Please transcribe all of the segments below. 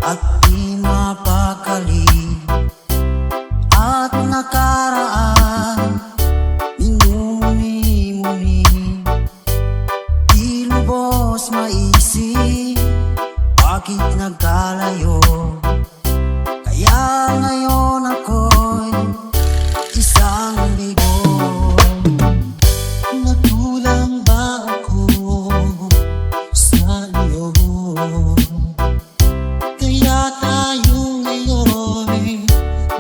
at di mapakali. At nakaraan, minumuni-muni, di lubos maisip, bakit nagkalayo? Kaya ngayon ako'y isang libo. Nagkulang ba ako sa iyo? Kaya tayo ngayon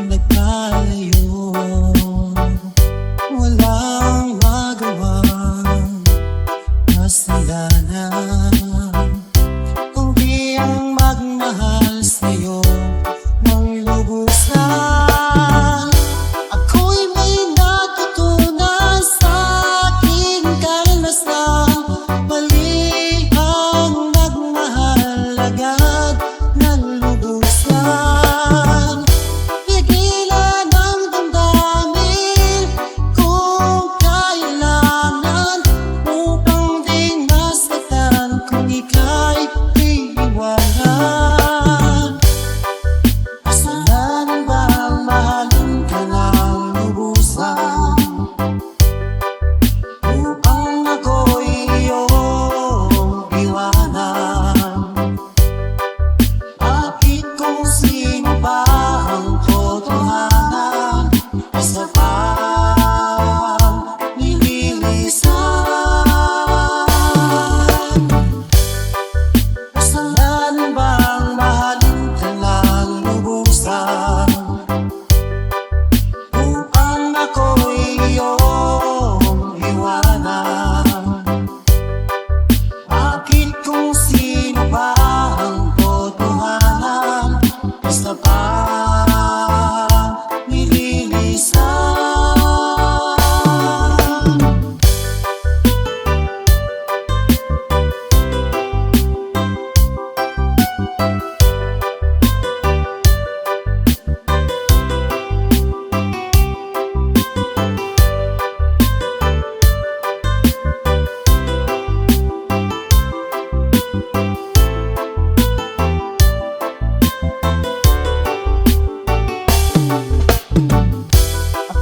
nagkalayo. Walang magawang kasalanan kundi ang magmahal sa'yo ng lubusan. Ako'y may natutunan sa aking karanasan. Mali ang magmahal agad ng lubusan. Pigilan ang damdamin kung kailangan upang di nasaktan kung ika'y iiwanan. Kasalanan bang mahalin ka ng lubusan upang ako'y iyong iwanan? Bakit kung sino ba ang totohanan ay sa paglilisan? Kasalanan bang mahalin ka ng lubusan upang ako'y iyong iwanan? Bakit kung sino ba ang totohanan ay sa paglilisan?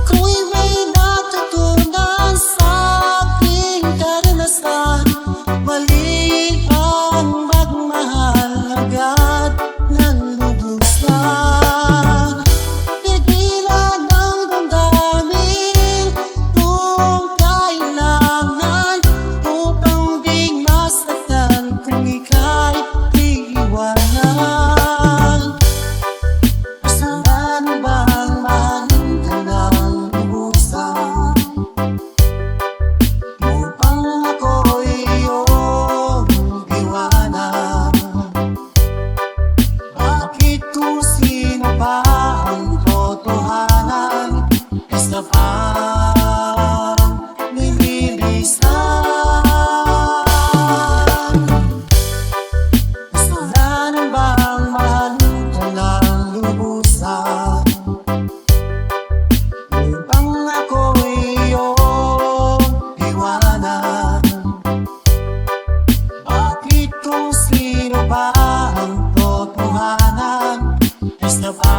Ako'y may natutunan sa aking karanasan. Mali ang magmahal agad ng lubusan. Pigilan ang damdamin kung kailangan upang di masaktan kung ika'y iiwanan. Kasalanan bang mahalin ka ng lubusan upang ako'y iyong iwanan? Bakit kung sino ba ang totohanan ay sa paglilisan? Kasalanan bang mahalin ka ng lubusan upang ako'y iyong iwanan? Bakit kung sino ba ang totohanan ay sa paglilisan?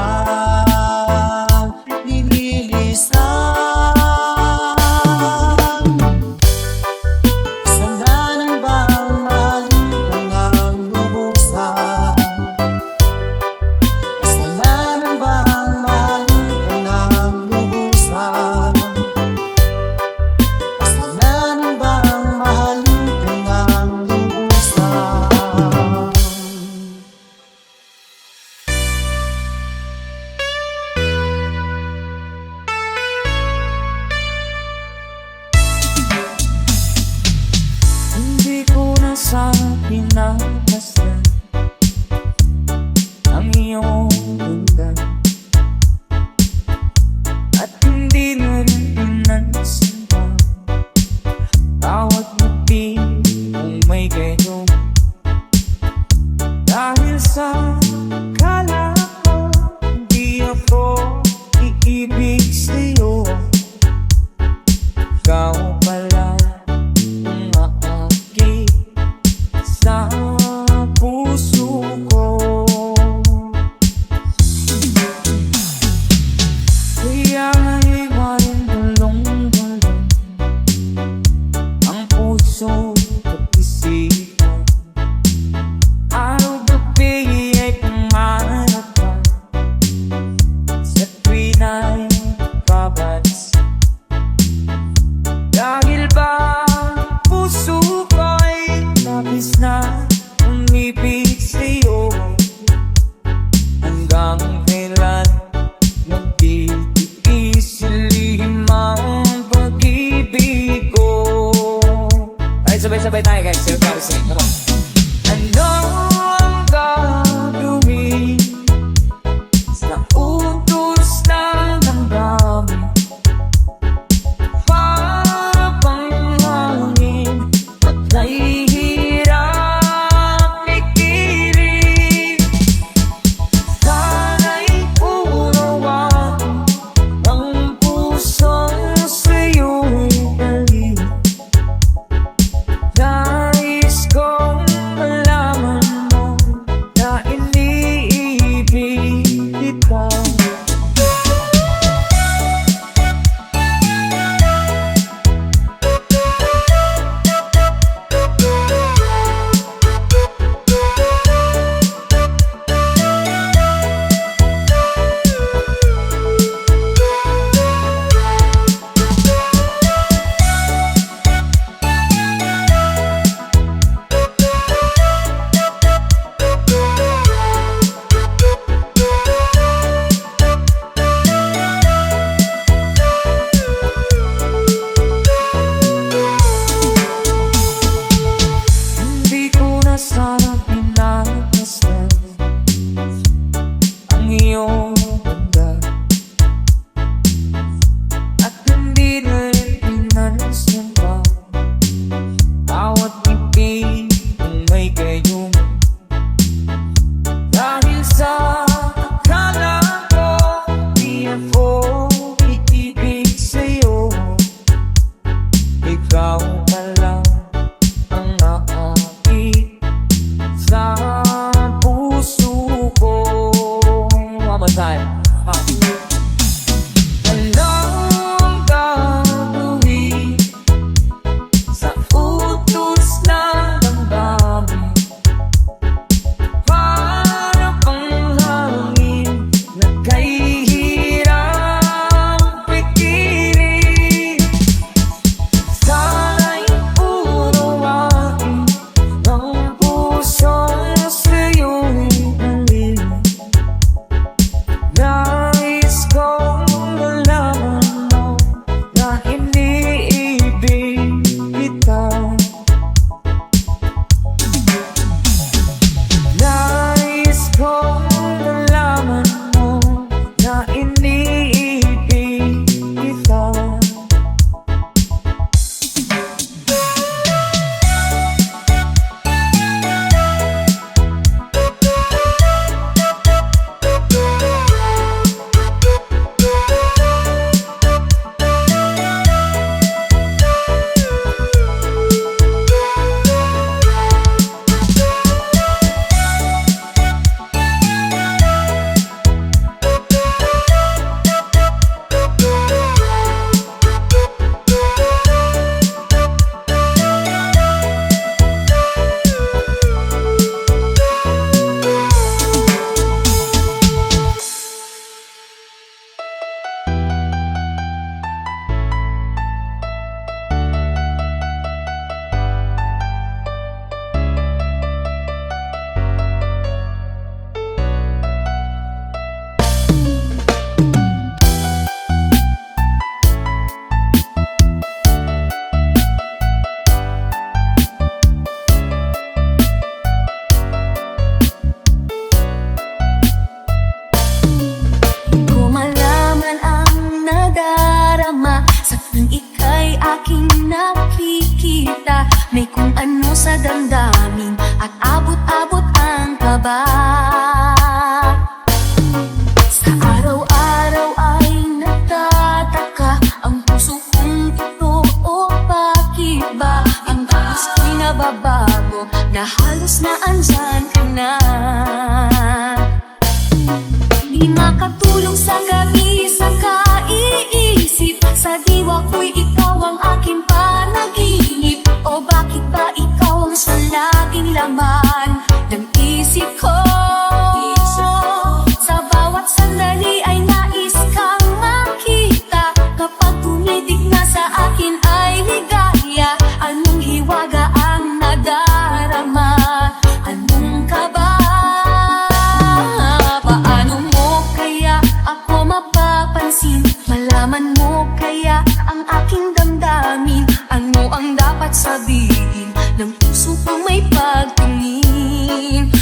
Kasalanan bang mahalin ka ng lubusan? Kasalanan bang mahalin ka ng lubusan? Kasalanan bang mahalin ka ng lubusan? Hindi ko na sana pinagmasdan ang iyong ganda, at hindi na rin pinansin pa bawat ngiti kung may ganyan. Dahil sa kala ko hindi ako iibig sa'yo, ikaw pala ang aakit sa aking nakikita. May kung ano sa damdamin at abot-abot ang kaba. Sa araw-araw ay nagtataka ang puso kong ito, o bakit ba ang taos ko'y nababago na halos na andyan ka na. Di makatulog sa gabi sa kaiisip, sa diwa ko'y ikaw ang aking panaginip. O bakit ba ikaw ang sa laging laman ng isip ko? Sa bawat sandali ay nais kang makita. Kapag tumitig na sa akin ay ligaya. Anong hiwaga ang nadarama? Anong kaba? Paano mo kaya ako mapapansin? Malaman mo kaya ang aking damdamin? Ano ang dapat sabihin ng puso kong may pagtingin?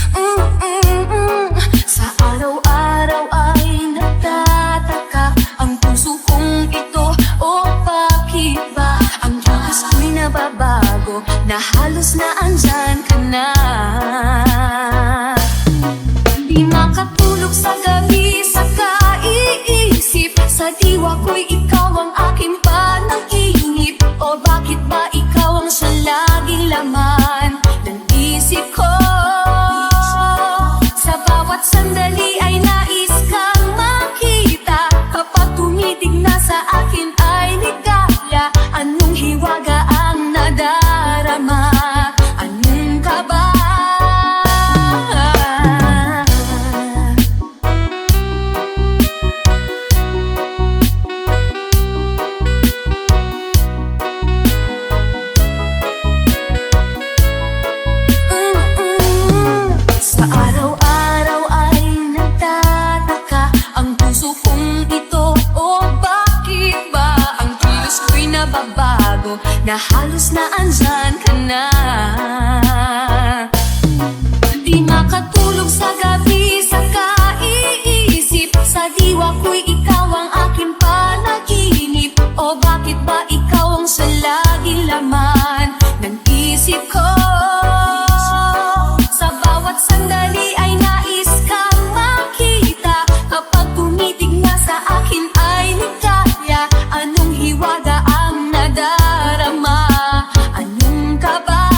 Sa araw-araw ay nagtataka ang puso kong ito, o bakit ba ang oras ko'y nababago na halos na andyan ka na. Di makatulog sa gabi sa kaiisip, sa diwa ko'y ikaw ang aking panaginip. O bakit ba ikaw ang sa laging laman ng isip ko? Sa bawat sandali ay nais kang makita. Kapag tumitig na sa akin ay ligaya. Anong hiwaga ang nadarama? Anong kaba? Sa araw-araw ay nagtataka ang puso kong ito, o bakit ba ang kilos ko'y nababago na halos na andyan ka na. Di makatulog sa gabi sa kaiisip, sa diwa ko'y ikaw ang aking panaginip. O bakit ba ikaw ang sa laging laman ng isip ko? Sa bawat sandali ay nais kang makita. Kapag tumitig na sa akin ay ligaya. Anong hiwaga ang nadarama? Anong kaba?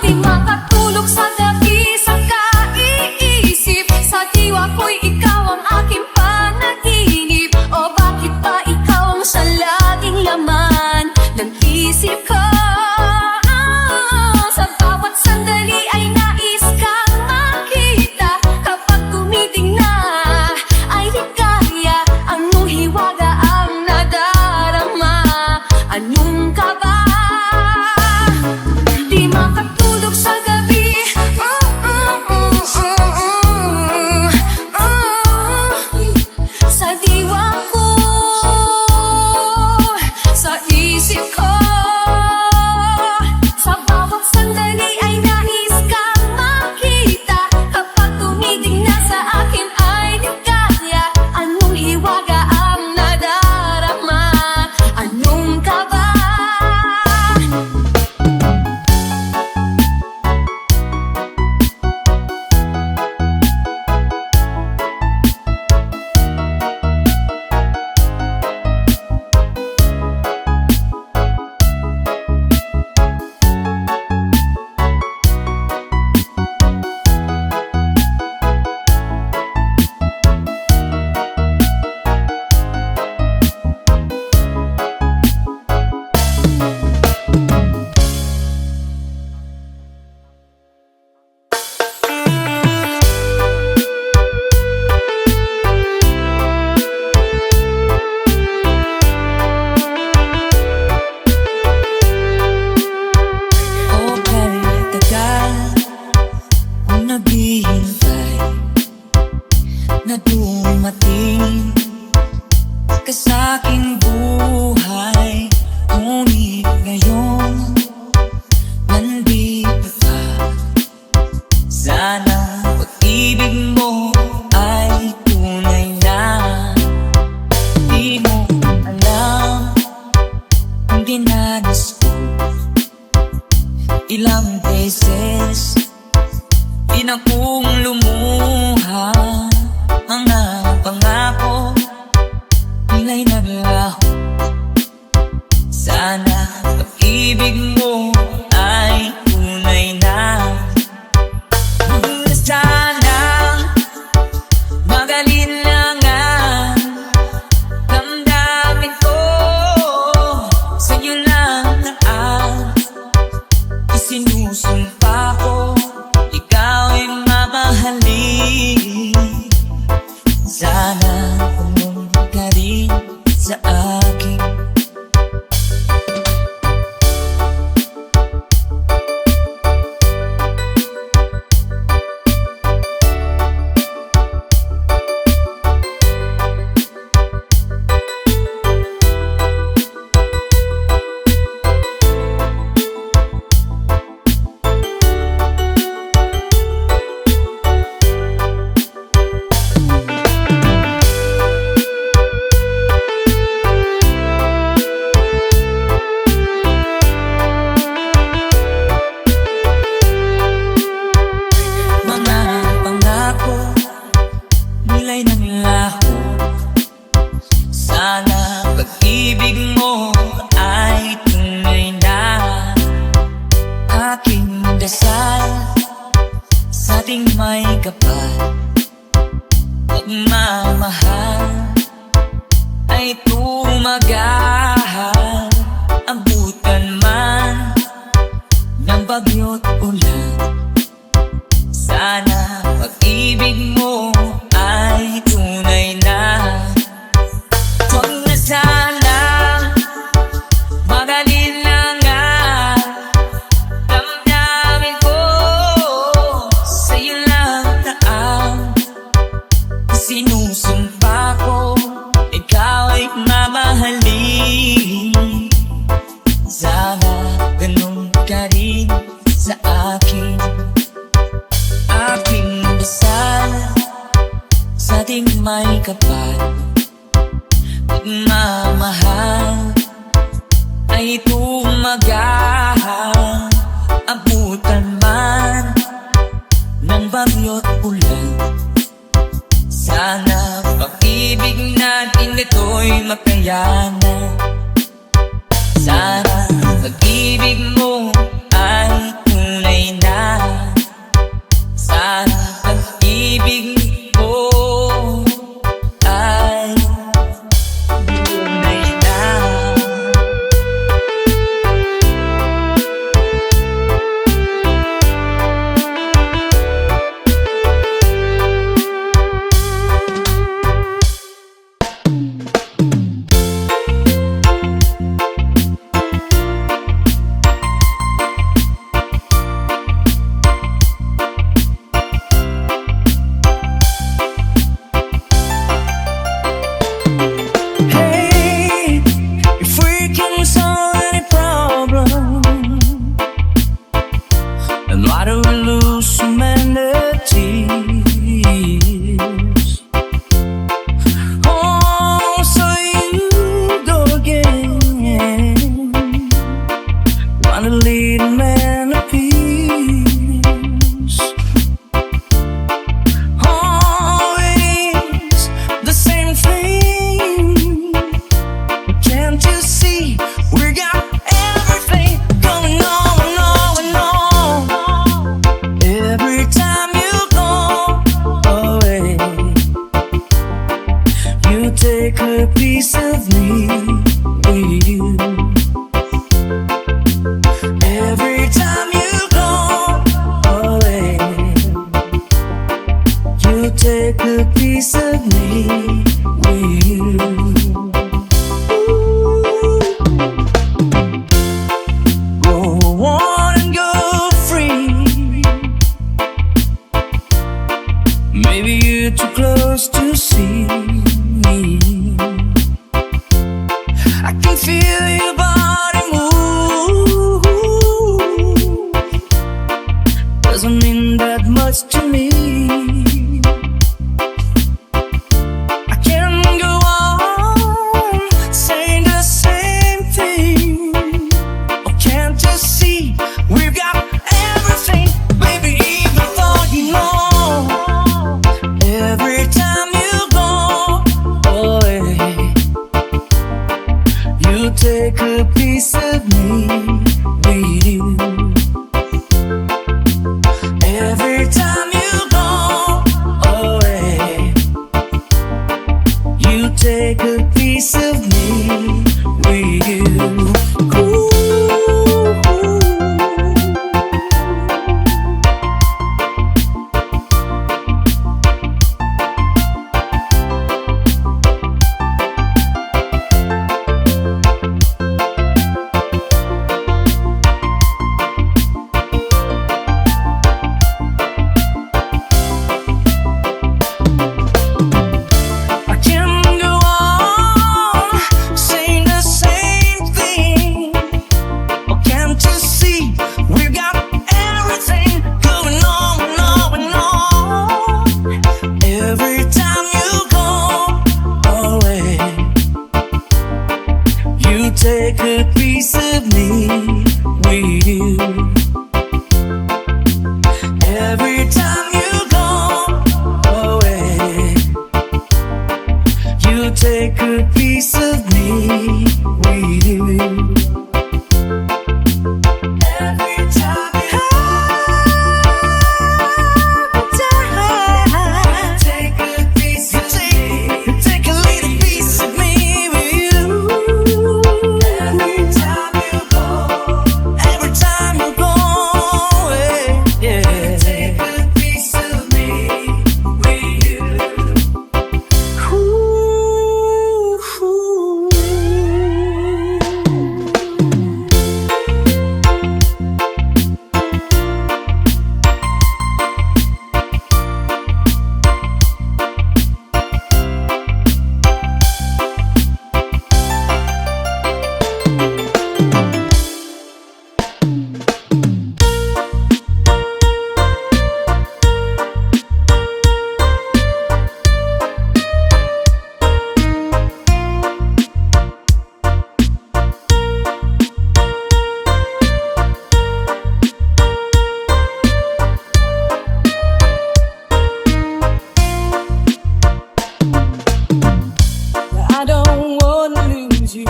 Di makatulog sa gabi sa kaiisip, sa diwa ko'y ikaw ang aking panaginip. O bakit ba ikaw ang sa laging laman ng isip ko? Sa bawat sandali ay nais kang makita. Kapag tumitig na ay ligaya. Anong hiwaga ang nadarama? Anong kaba? Di makatulog sa gabi sa diwa ko, sa isip ko. Sa bawat sandali ay nais kang makita. Kapag tumitig na sa akin ay ligaya. Anong hiwaga ang nadarama? Anong kaba? na dumating ka sa aking buhay. Ngunit ngayon nandito ka. Sana pag-ibig mo ay tunay na. Di mo alam lahat mga pangako nila'y naglaho. Sana pag-ibig mo ay tunay na. Sana magalinlangan damdamin ko, sa'yo lang ang isinusumpa ko. Ikaw ay mamahalin. Sana pumunta ka rin sa akin. Nila'y naglaho. Sana pag-ibig mo ay tunay na. Aking dasal sa ating may kapal, pagmamahal ay tumagal. Abutan man ng bagyo't ulan, sana pag-ibig mo ay tunay na. Huwag na sana magalinlangan damdamin ko, sa'yo lang na ang sinusumpa ko. Ikaw ay mamahalin. Sana ganun ka rin sa akin. Aking dasal sa ating may kapal, pagmamahal ay tumagal. Abutan man ng bagyo't ulan, sana pag-ibig natin ito'y makayanan. Sana pag-ibig mo ay tunay na. Sana pag-ibig mo ay tunay na. Hey, if we can solve any problem, then why do we lose so many tears? Oh, so you go again, wanna lead a man of peace. Always the same thing. Can't you see we got everything going on? Every time you go away, you take a piece of me with you. Every time you go away, you take a piece of me with you. Go on and go free. Maybe you're too close to see. I can feel your body move. Doesn't mean that much to me. I can go on saying the same thing. Oh, can't you see we've got everything, baby? Even though you know take a piece of me with you. Every time you take a piece of me, take a little piece of me with you. Every time you go, yeah. Take a piece of me with you. I don't wanna lose you,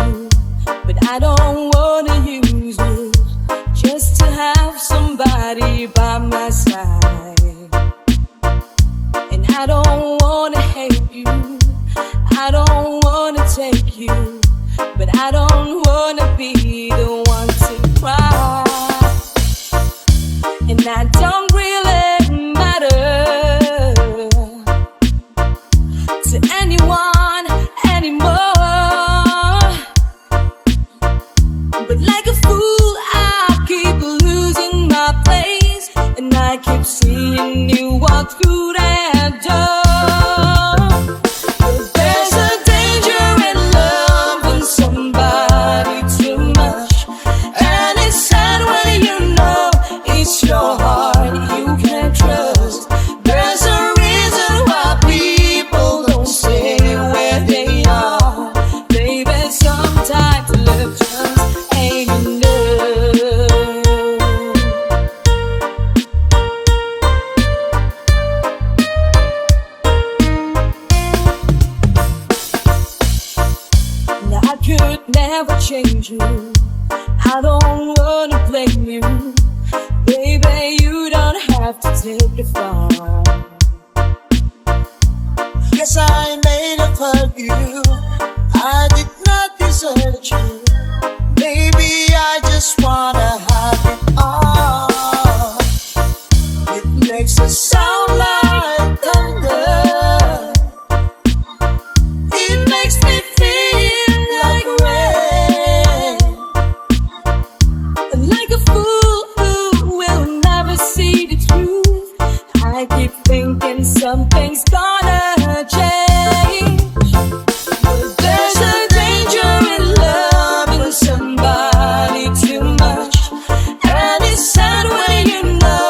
but I don't wanna use you just to have somebody by my side. And I don't wanna hate you, I don't wanna take you, but I don't wanna be the one to cry. And I don't really matter to anyone anymore. But like a fool, I keep losing my place, and I keep seeing you walk through that door. But there's a danger in loving somebody too much, and it's sad when you know it's your heart you can't trust. There's a reason why people don't stay where they are. Baby, sometimes love just ain't enough. Now I could never change you, I don't wanna blame you. Baby, you don't have to take it far. Yes, I may have hurt you, I did not desert you. Maybe I just wanna have it all. It makes a sound like thunder, it makes me feel like rain. Like a fool who will never see the truth, I keep thinking something's gonna change. But there's a danger in loving somebody too much, and it's sad when you know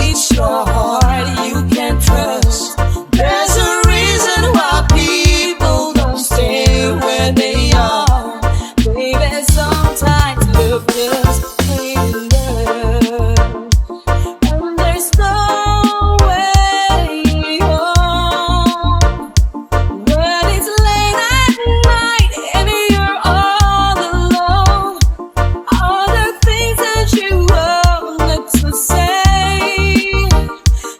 it's your heart you can't trust. There's a reason why people don't stay where they are. Baby, sometimes love just ain't enough, and there's no way home when it's late at night and you're all alone. All the things that you wanted to say,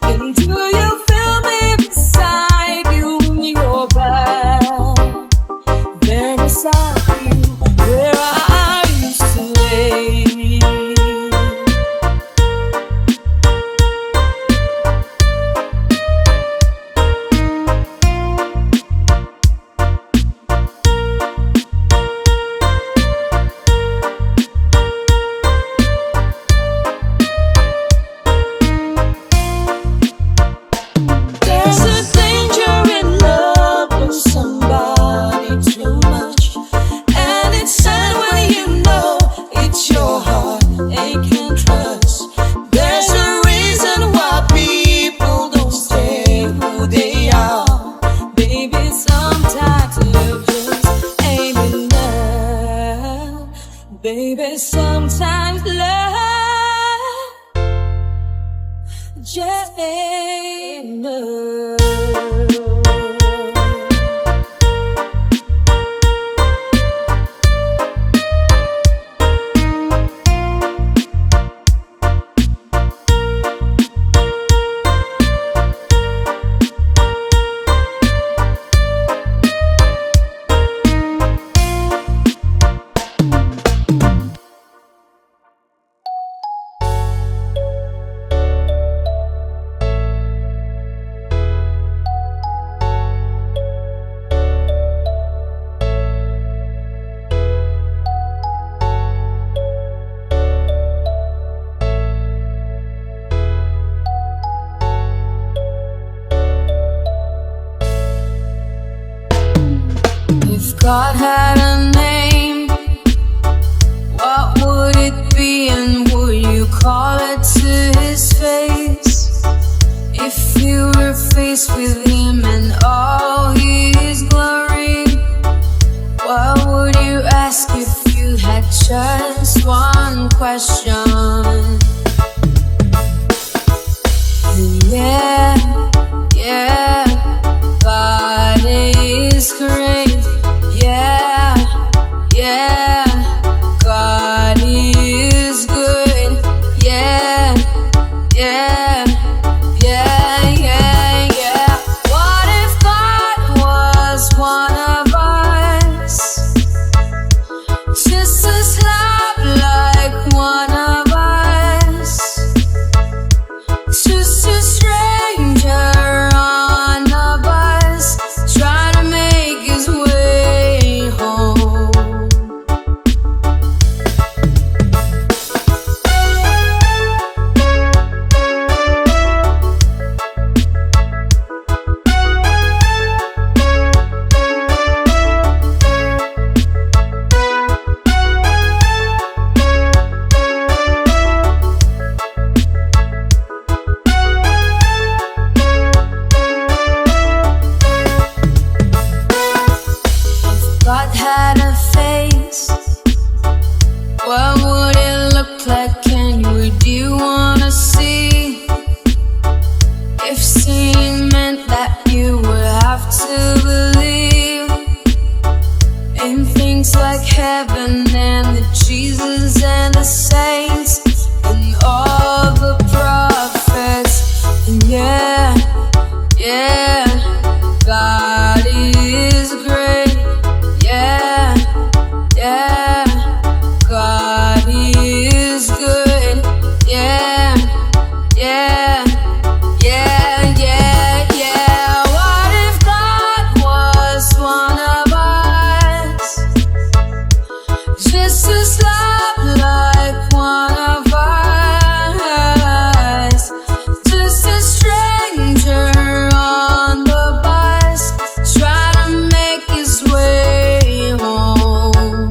and do you feel me beside you in your bed? There beside you, where I used to lay. There's a danger in loving somebody too much, and it's sad when you know it's your heart they can't trust. There's a reason why people don't stay who they are. Baby, sometimes love just ain't enough. Baby, sometimes love just ain't enough. God had a name, what would it be, and would you call it to his face? If you were faced with him and all his glory, what would you ask if you had just one question? Yeah, yeah, God is great. Yeah, yeah, God is good. Yeah, yeah, yeah, yeah, yeah. What if God was one of us? Just as love like one of us. Just a stranger on a bus, trying to make his way home. God had a face, what would it look like, and would you wanna see? If seeing meant that you would have to believe in things like heaven and the Jesus and the saints and all the prophets. And yeah, yeah, God is great. Yeah, yeah, God is good. Yeah, yeah, yeah, yeah, yeah. What if God was one of us? Just as love like one of us. Just a stranger on the bus, trying to make his way home.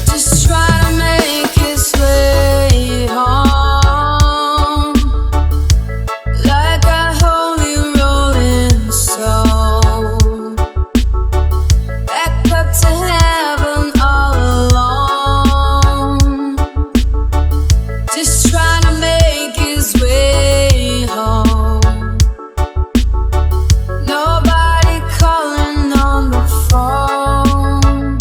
Just try to make his way home. Like a holy rolling stone, back up to heaven all alone. Just trying to make his way home. Nobody calling on the phone,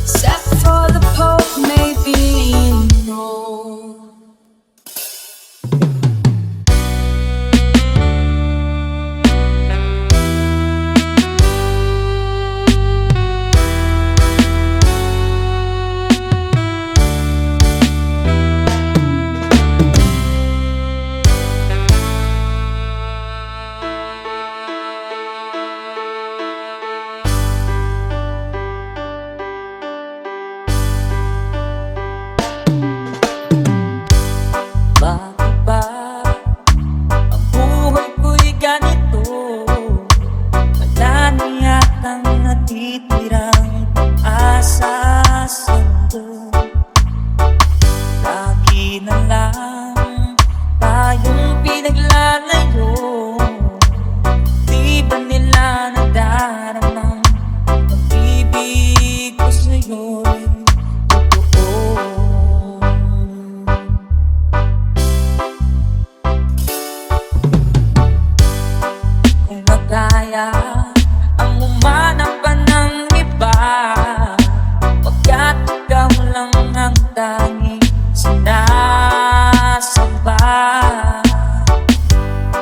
except for the Pope, maybe no. Bakit ba ang buhay ko'y ganito? Wala na yatang natitirang pag-asa sa mundo. Lagi na lang tayong pinaglalayo. Di ba nila nadaramang pag-ibig ko sa'yo'y totoo? Kung magkaya ang umanap pa ng iba, pagkat ikaw lang ang tanging sinasamba.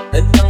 Alam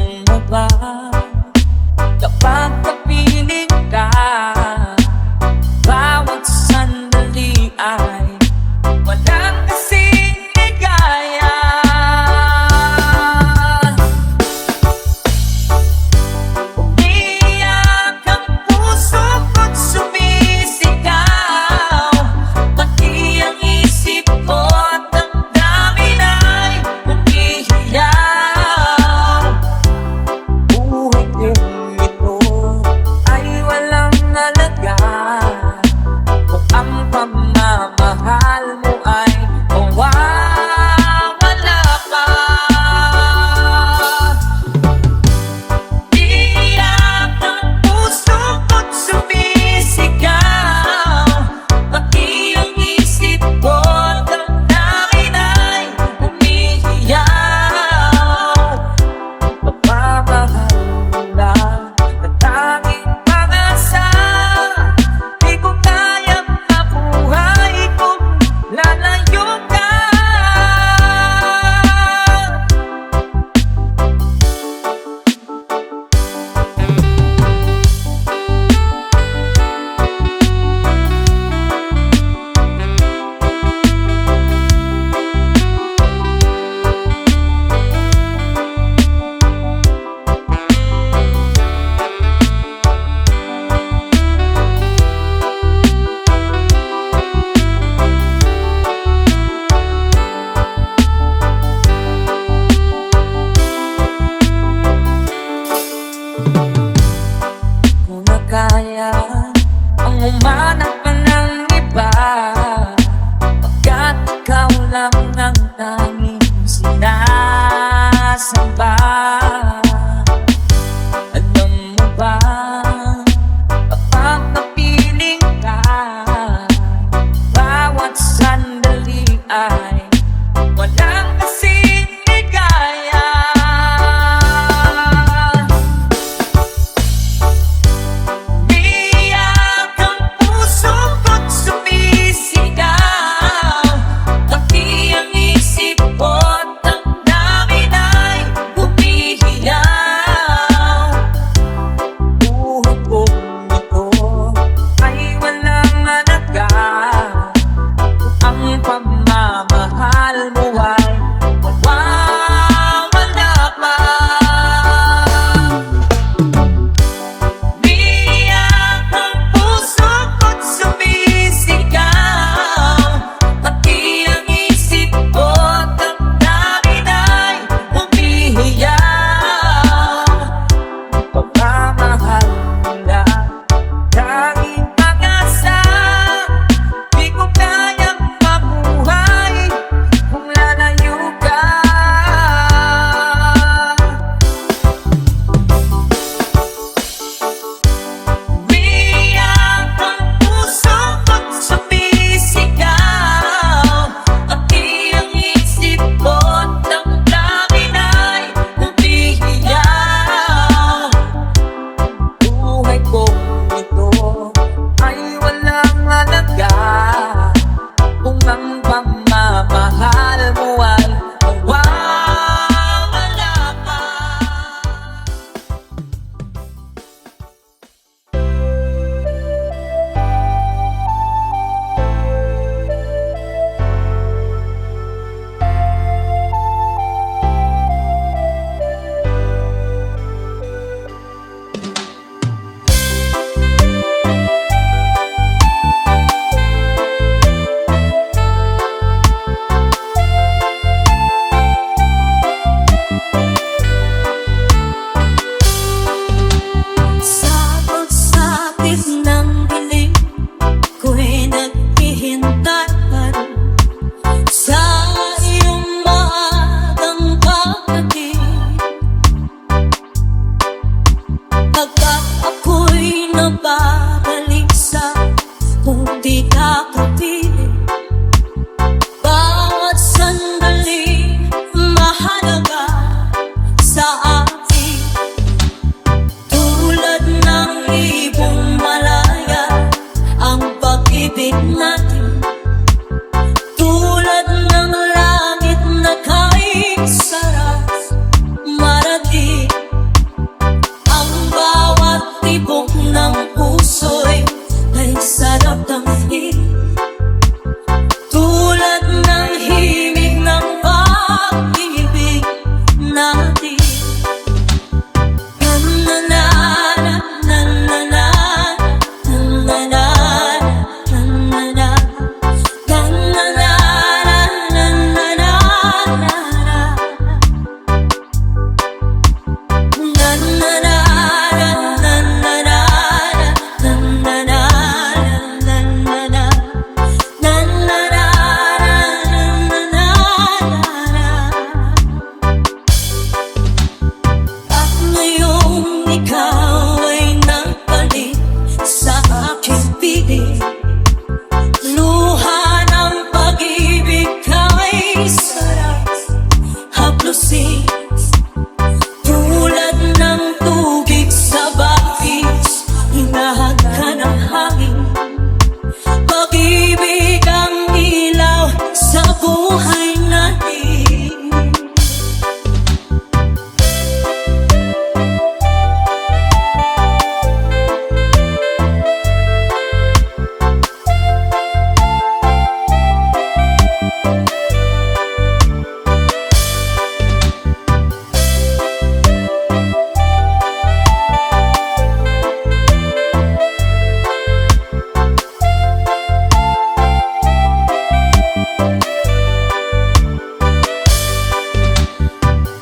ikaw ay nagbalik sa aking piling. Luha ng pag-ibig ay sarap haplusin, tulad ng tubig sa bahis, hinahag ka ng hangin. Pag-ibig ang ilaw sa buhay natin.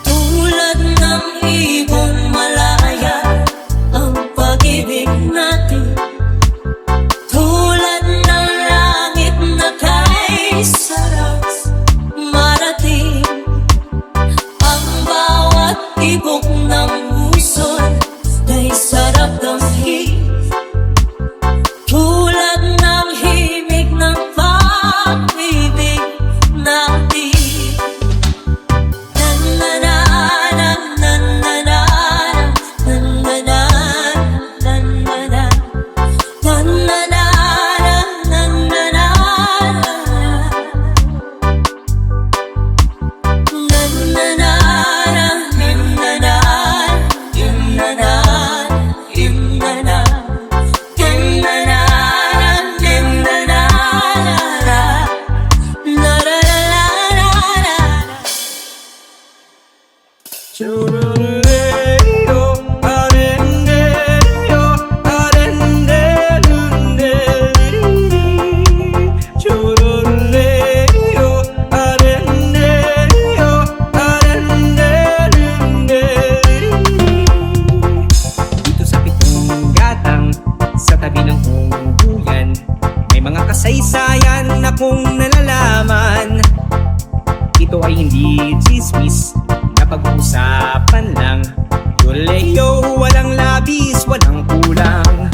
Tulad ng ibong malaya ang pag-ibig natin, tulad ng langit na kay sarap marating. Ang bawat tibok ng puso ay sarap damhin, tulad ng himig ng pag-ibig natin. Dito sa pitong gatang, sa tabi ng ungguyan, may mga kasaysayan akong nalalaman. Ito ay hindi chismis na pag-uusapan lang. Yoleo, walang labis, walang kulang.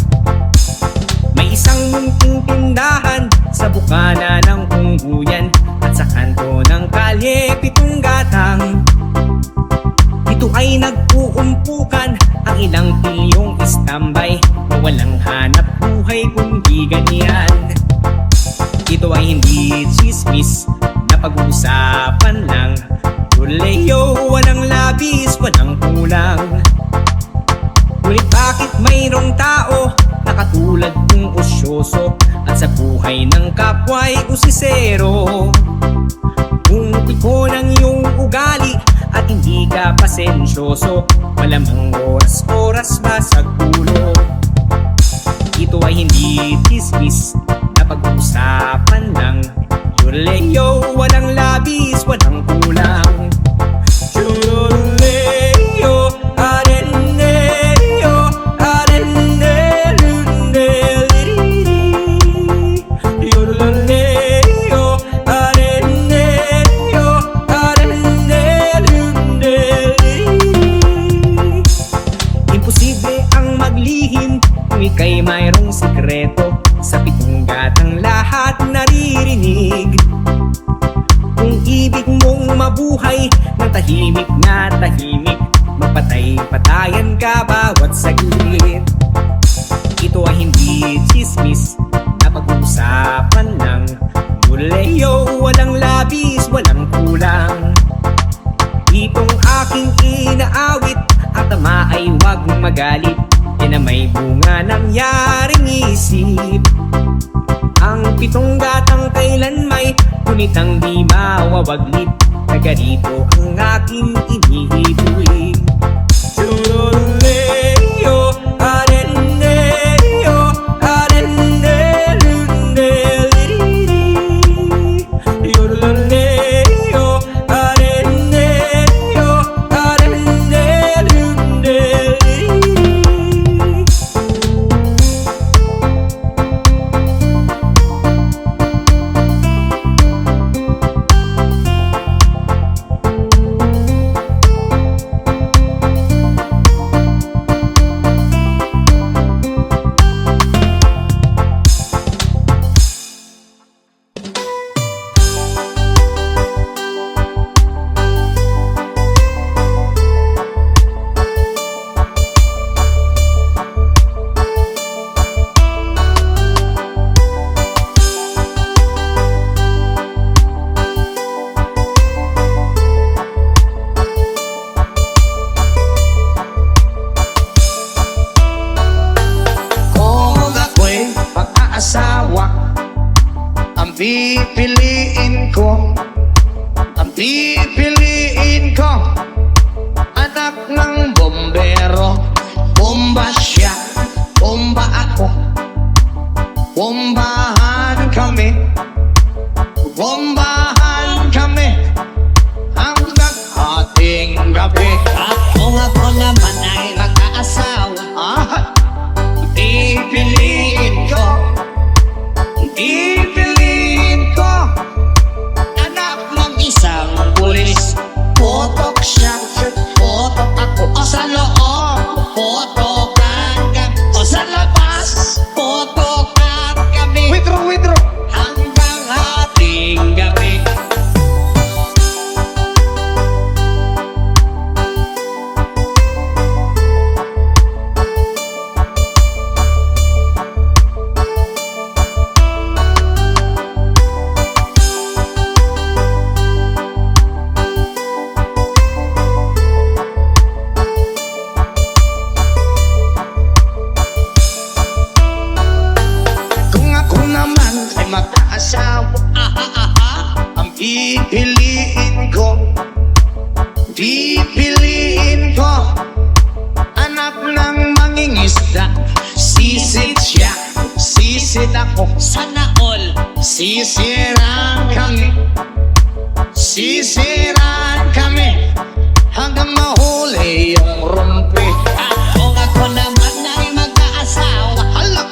May isang munting tindahan sa bukana ng ungguyan, at sa kanto ng kalye pitong gatang. Dito ay nag-uumpukan ang ilang pilyong istambay, na walang hanap buhay kundi ganyan. Ito ay hindi chismis na pag-uusapan lang. Yoleo, walang labis, walang kulang. Ngunit bakit mayroong tao na katulad kong osyoso, at sa buhay ng kapwa'y usisero? Kung ikaw ng iyong ugali at hindi ka pasensyoso, malamang oras-oras basag ulo. Ito ay hindi chismis na pag-uusapan lang. Yoleo, walang labis, walang kulang. Yoleo, areneo, arenelundeliri. Yoleo, areneo, arenelundeliri. Imposible ang maglihim kung ika'y mayroong sikreto, sa pitong gatang lahat naririnig. Kung ibig mong mabuhay ng tahimik na tahimik, magpatay-patayan ka bawat saglit. Ito ay hindi chismis na pag-uusapan lang. Yoleo, walang labis, walang kulang. Itong aking inaawit, ang tama ay huwag magalit, yan ang may bunga nangyaring isip. Ang pitong gatang kailan may kunitang di mawawaglit, taga rito ang aking iniibig. Yoleo, areneo, arenelundeliri. Yoleo, areneo, arenelundeliri. Sisiraan kami, sisiraan kami, hanggang mahuli yung rumpi. At kung ako naman ay mag-aasawa, hala,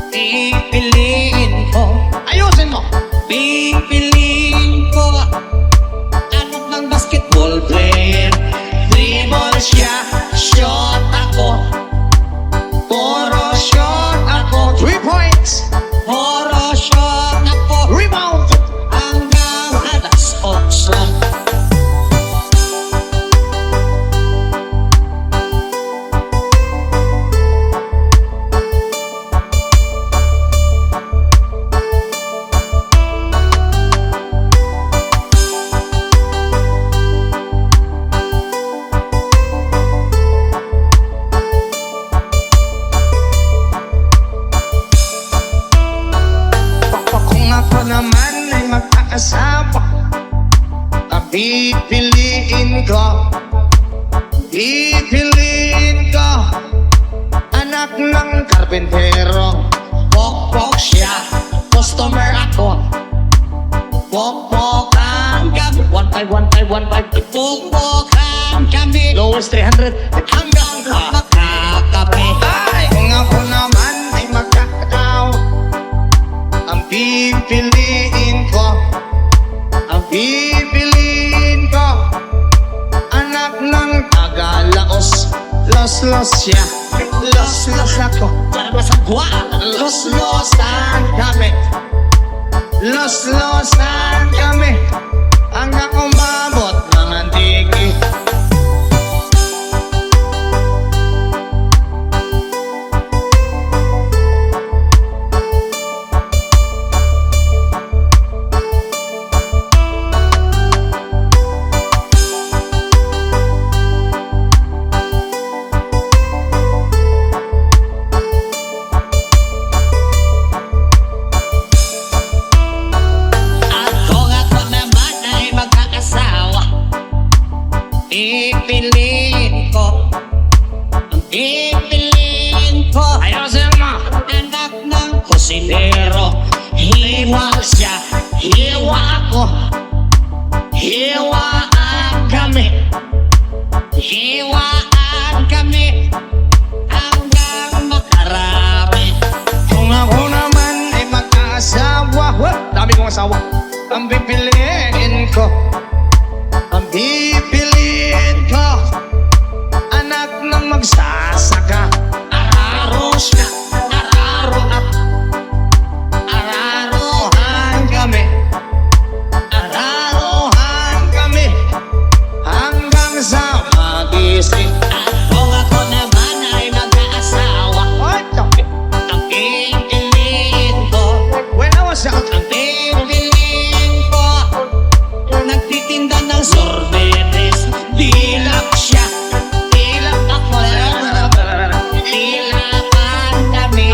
pipiliin ko, ayusin mo, pipiliin ko anak ng basketball player. Dribble siya, shot ako, puro shot ako. 3 points, puro shot ako. Rebound, hanggang alas 8. Kung ako naman ay mag-aasawa, pipiliin ko, pipiliin ko anak ng karpentero. Pokpok siya, customer ako, pokpokan kami. 1-5, 1-5, 1-5. Pokpokan kami, lowest 300 hanggang makakape. Ay, kung ako naman ay magkakatawa, ang pipiliin ko, ang pipiliin ko anak ng taga-Laos. Los siya, los ako, para masagwa. Los-losan kami, los-losan kami, hanggang umabot ng antiki. At kung ako naman ay mag-aasawa, pipiliin ko, ang pipiliin ko, ayusin mo, anak ng kusinero. Hiwa siya, hiwa ako, hiwaan kami, hiwaan kami, hanggang makarami. Kung ako naman ay mag-aasawa, dami kong asawa, ang pipiliin ko, ang pipiliin ko anak ng magsasaka. Araro siya, araro ako, ararohan kami, ararohan kami, hanggang sa magising. At kung ako naman ay mag-aasawa, ang pipiliin ko, when I was young, ang pipiliin ko, nagtitinda ng sorbetes. Dilap siya, dilap ako, dilapan kami,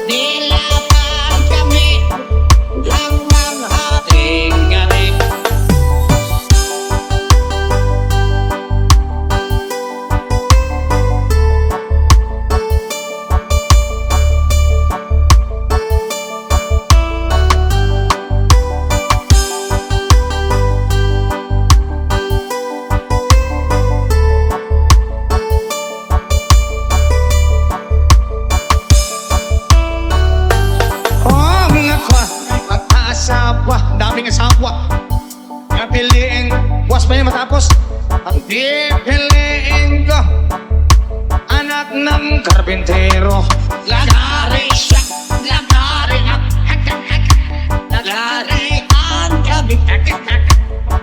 dilapan kami, hanggang ating gabi. Oh, mga kwa, mag-aasawa, daming asawa. Pipiliin, buwas pa niya matapos. Ang pipiliin ko, anak ng karpentero. Lagari siya, lagari ako, lagarian kami,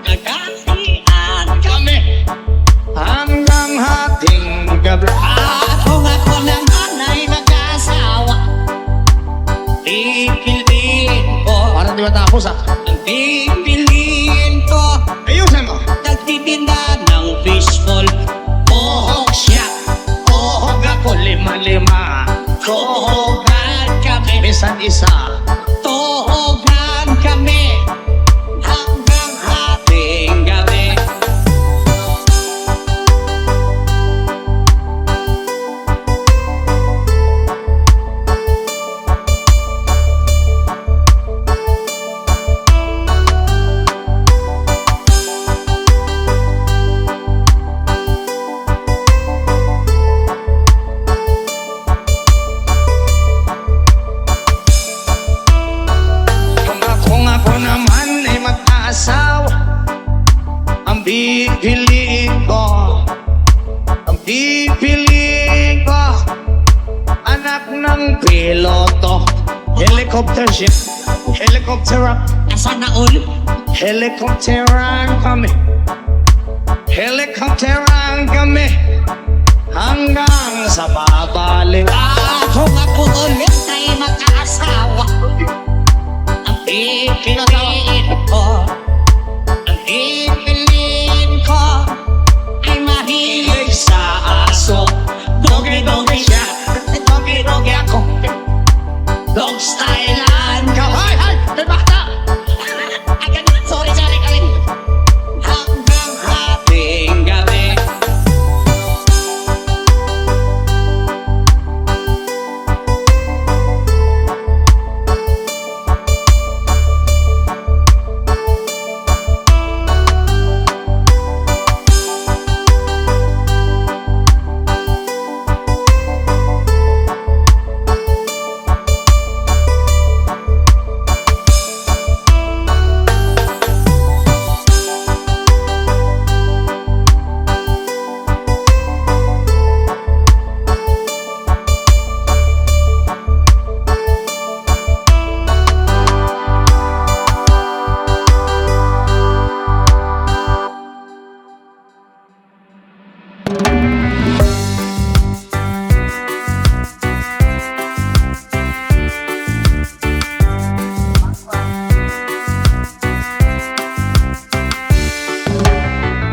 lagarian kami, hanggang hating gabi. At kung ako naman ay mag-asawa, pipiliin ko, parang di matapos ang pipiliin ko, ayusin mo, nagtitinda ng fishball. Ohog siya, ohog ako, 5-5. pipiliin ko, anak ng piloto. Helicopter ship, helicopter Asa na all? helicopteran kami. Helicopteran kami hanggang sa babalik. Kung ako ulit ay mag-aasawa, ang pipiliin ko, ang pipiliin ko ay mahilig sa aso. Dogi-dogi siya, dogi-dogi ako. Dog stylean ka. Hoy! Hoy! Bakta! Ay, ganun. Sorry, Karin. Hanggang ating gabi.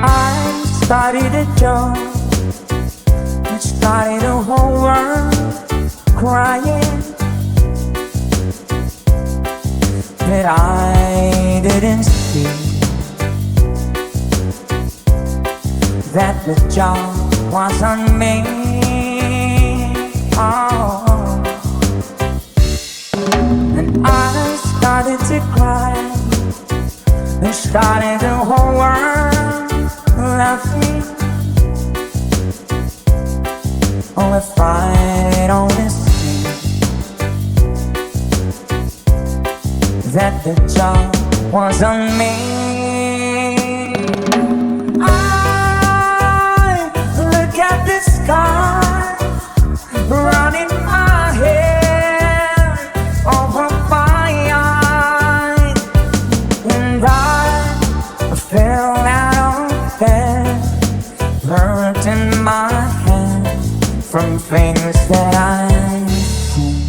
I started a joke, it started a whole world crying that I didn't see, that the job was on me. Oh. And I started to cry, it started the whole world laughing. Oh, if I'd only seen that the job was on me. I look at the sky running my head over my eyes, and I fell out of bed, hurting my head from things that I've seen.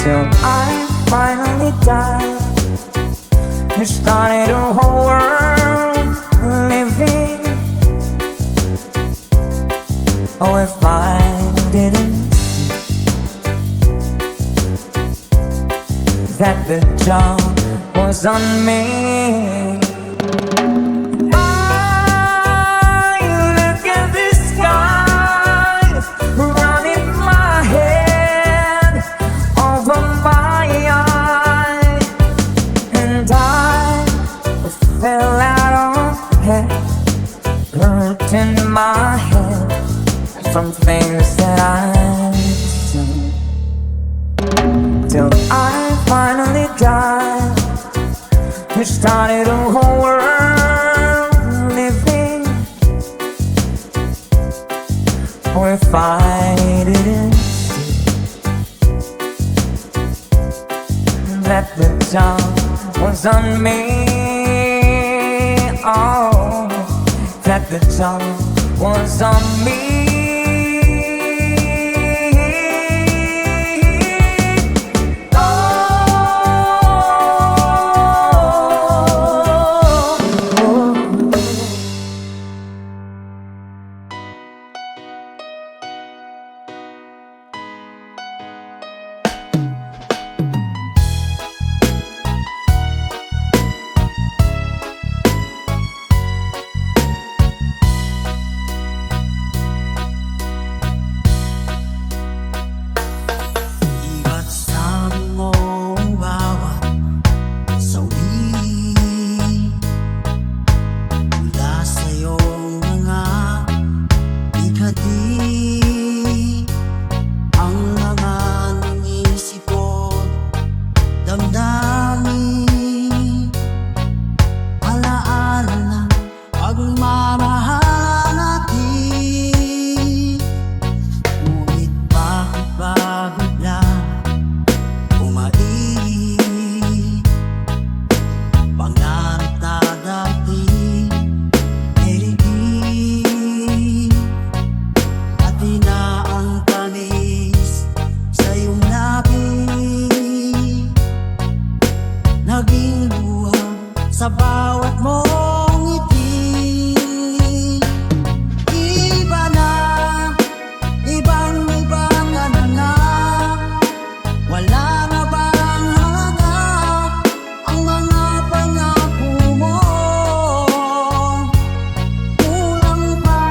Till I finally died, it started a whole world living. Oh, if I didn't see that the job was on me. I look at the sky running my head over my eyes, and I fell out of bed, hurting my head from things that I've seen. Till I finally died, it started a whole world living. Or if I didn't see that the job was on me. Oh, that the job was on me. sa bawat mong ngiti. Iba na, ibang-iba ka na. Wala na bang hangad ang mga pangako mo? Kulang pa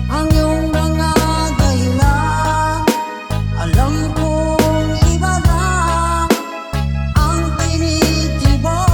ang iyong mga dahilan. Alam kong iba na ang tinitibok.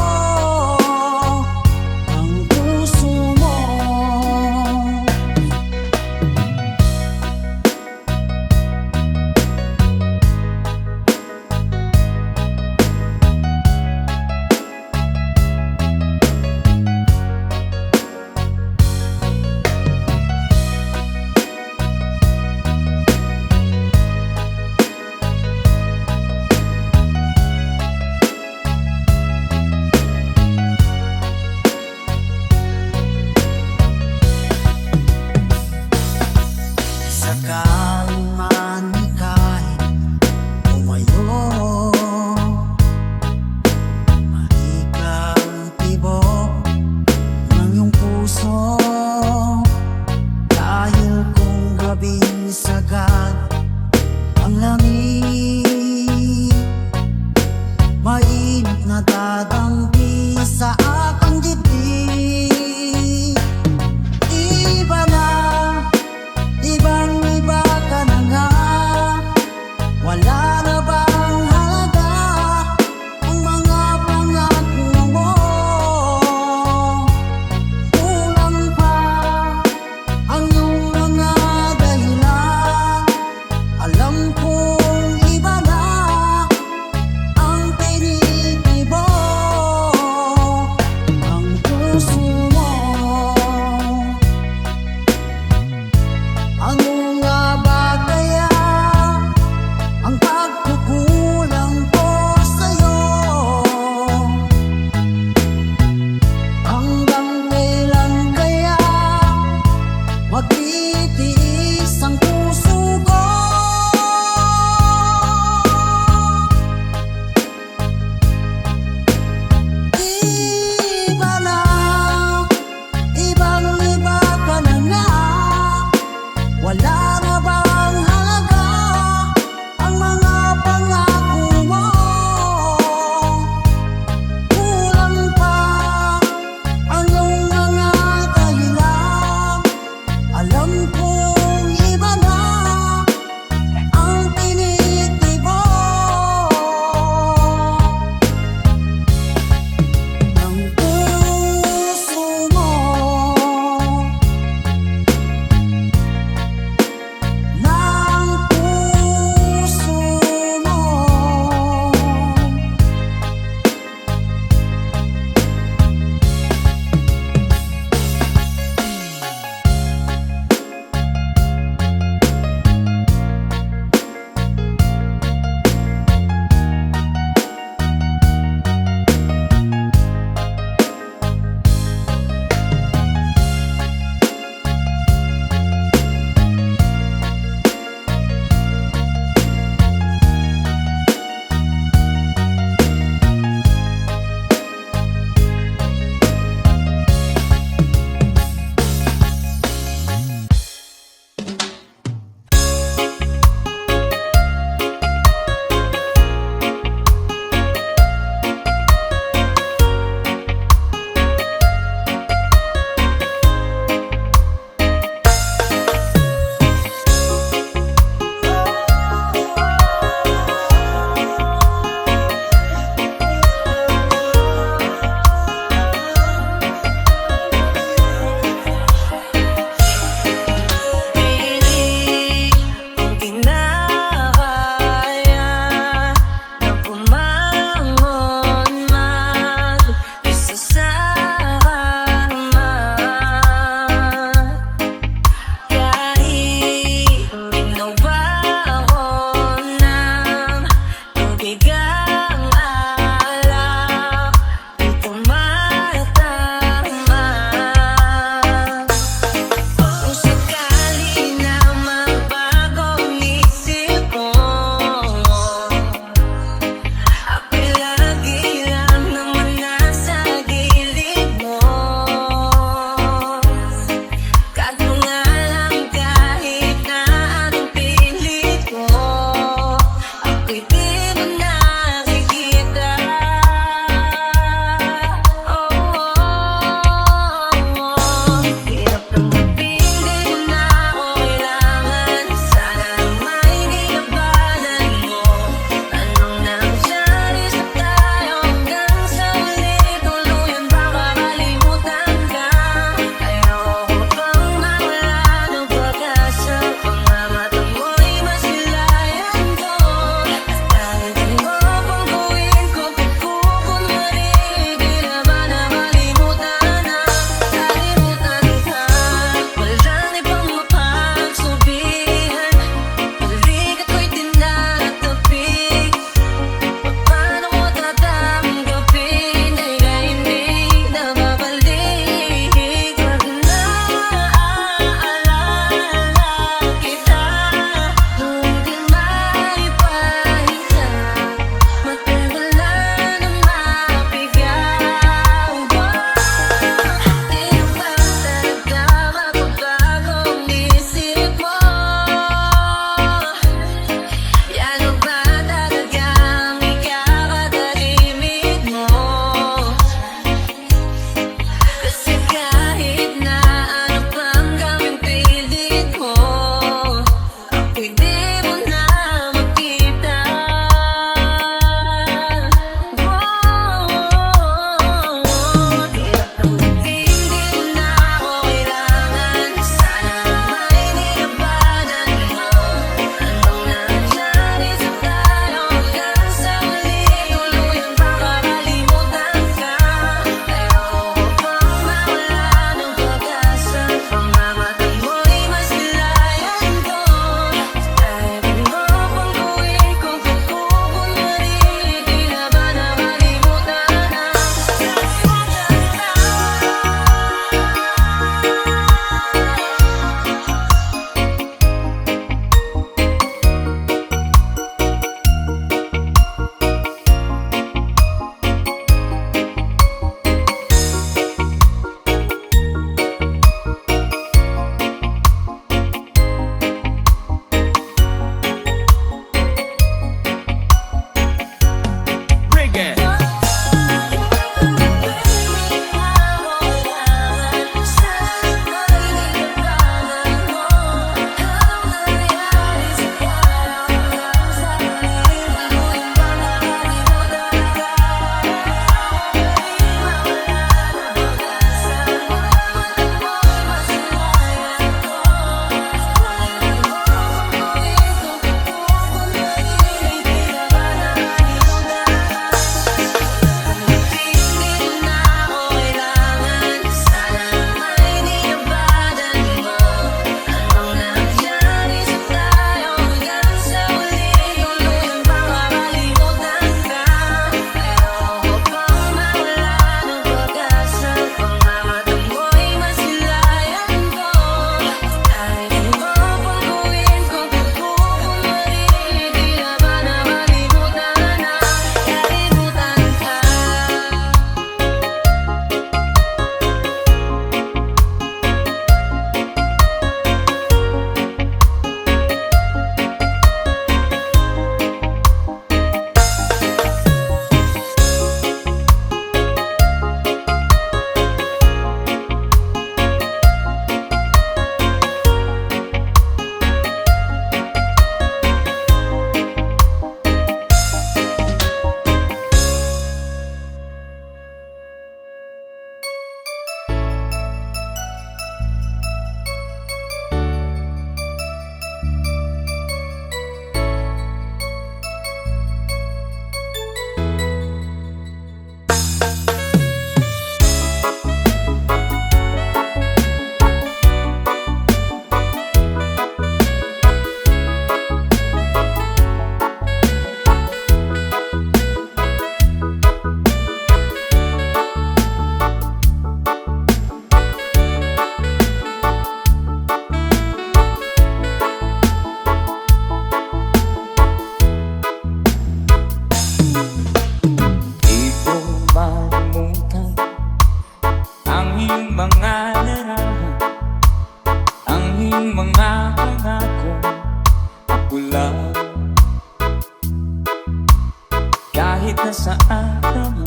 nasaan ka man,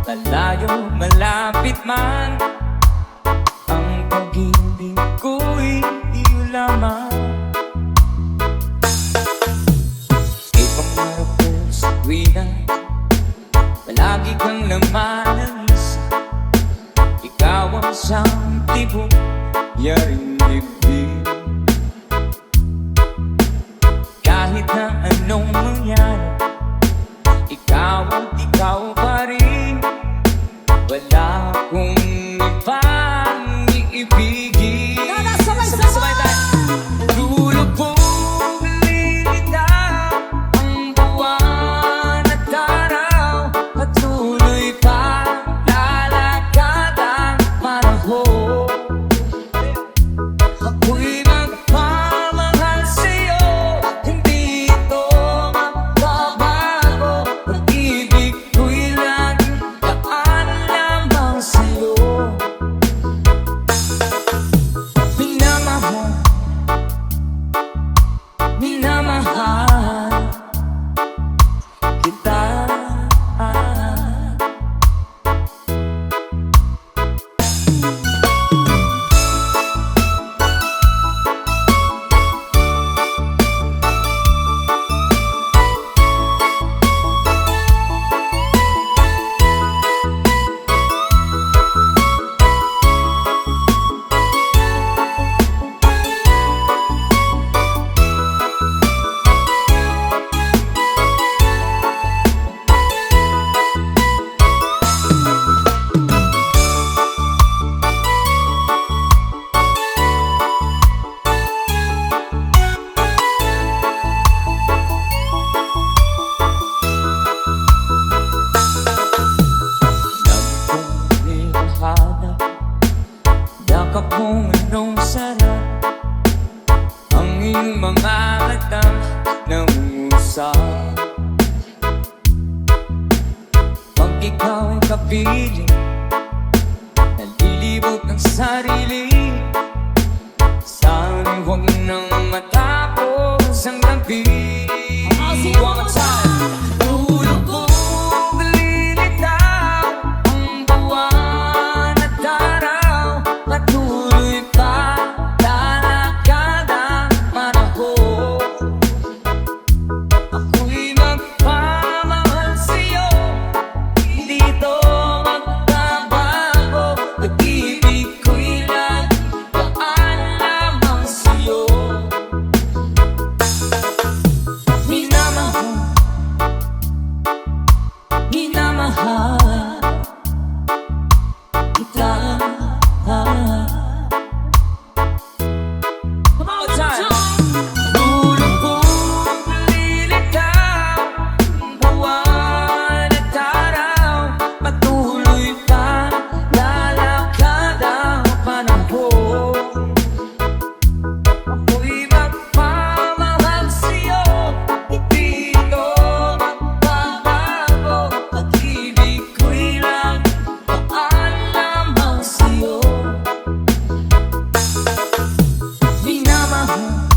malayo, malapit man, ang pag-ibig ko'y iyo lamang. Ibang marapol sa tuwina, palagi kang lumalabas. Ikaw ang siyang tibok, yaring dibdib. Kahit na anong mangyari, ikaw at ikaw pa rin. Wala akong ibang iibigin. Sabay-sabay tayo. Lulubog, lilitaw ang buwan at araw. Patuloy pa lalakad ang panahon. Ako'y magmamahal sa'yo, hindi ito magbabago. Pag-ibig ko'y laging daan lamang sa'yo. Minamahal, minamahal kita. Yakap mong anong sarap, ang iyong mga mata nangungusap. Pag ikaw ay kapiling, nalilibot ang sarili. Sana'y huwag nang matapos ang gabi. One more time. Lulubog, lilitaw ang buwan at araw. Patuloy pa lalakad ang panahon. Ako'y magmamahal sa'yo, hindi ito magbabago. Pag-ibig ko'y laging daan lamang sa'yo. Minamahal, minamahal kita. One more time. Lulubog, lilitaw ang buwan at araw. Patuloy pa lalakad ang panahon. Ako'y magmamahal sa'yo, hindi ito magbabago. Pag-ibig ko'y laging daan lamang sa'yo. Minamahal,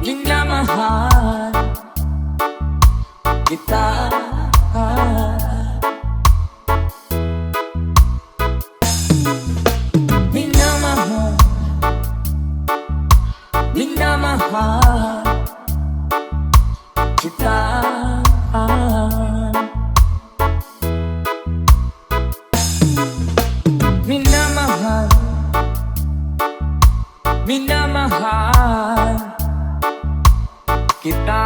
minamahal kita. Minamahal, minamahal kita. Minamahal, minamahal kita.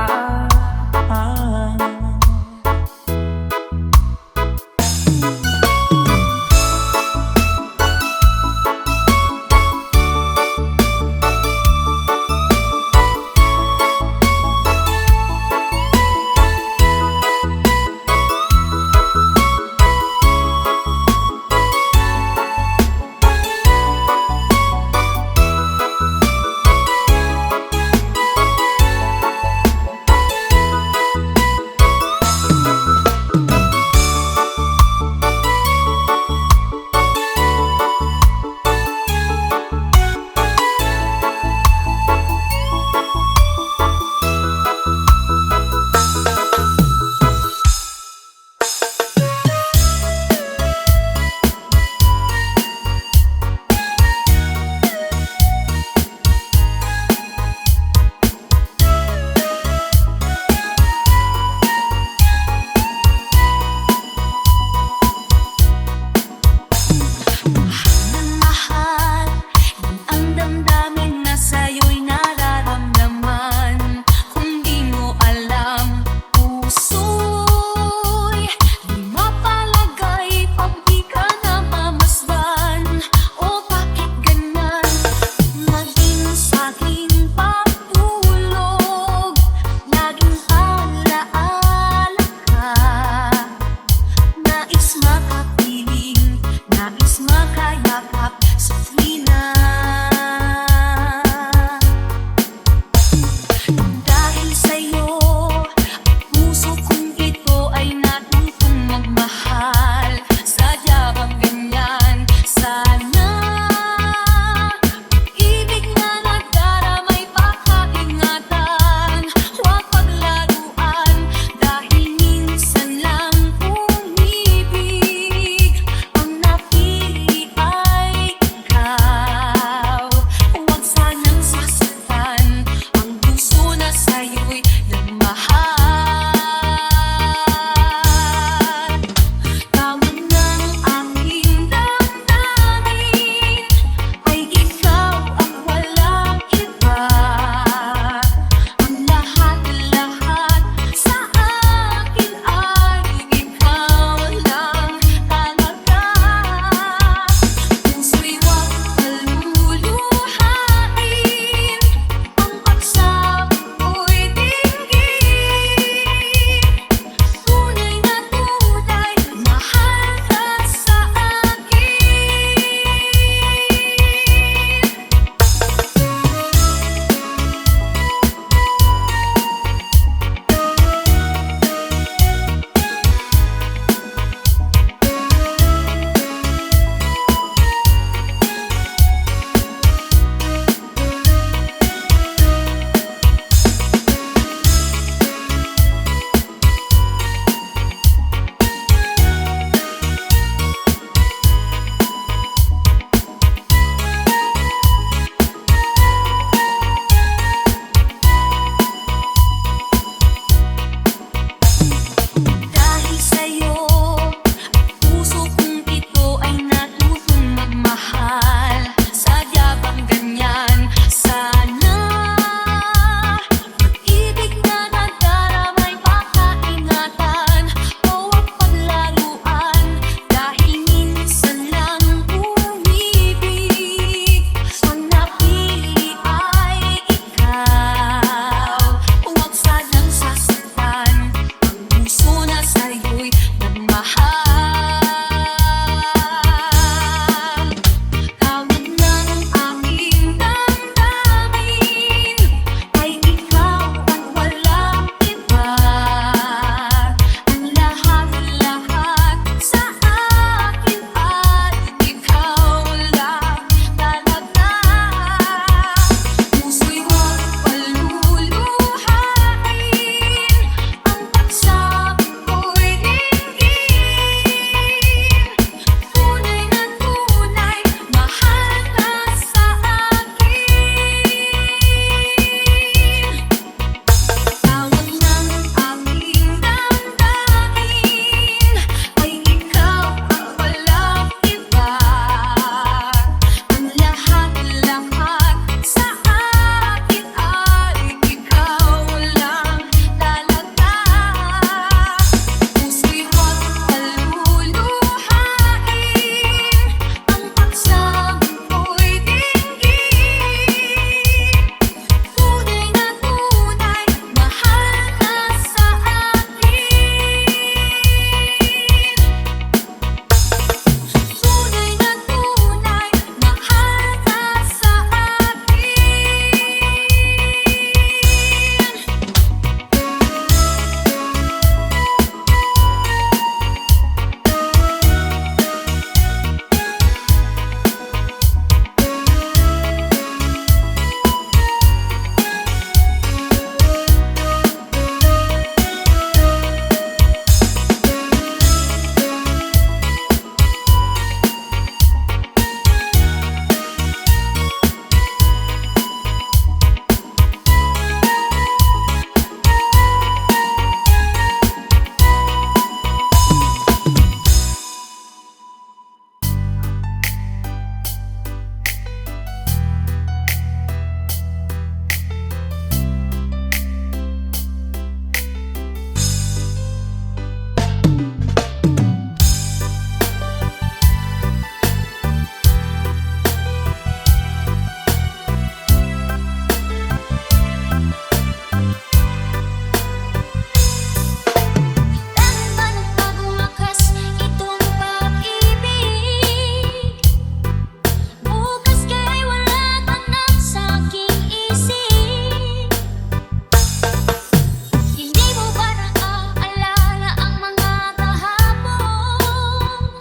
Hindi mo ba naaalala ang mga kahapon?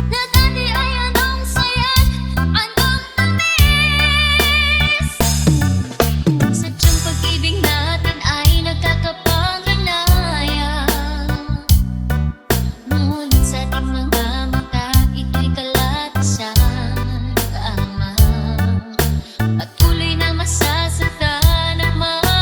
Na dati ay anong saya't anong tamis? Sadyang pag-ibig natin ay nagkakapanganayan. Ngunit sa ating mga mata, ito'y kalatasan lamang. At tuloy na masasaktan ang mga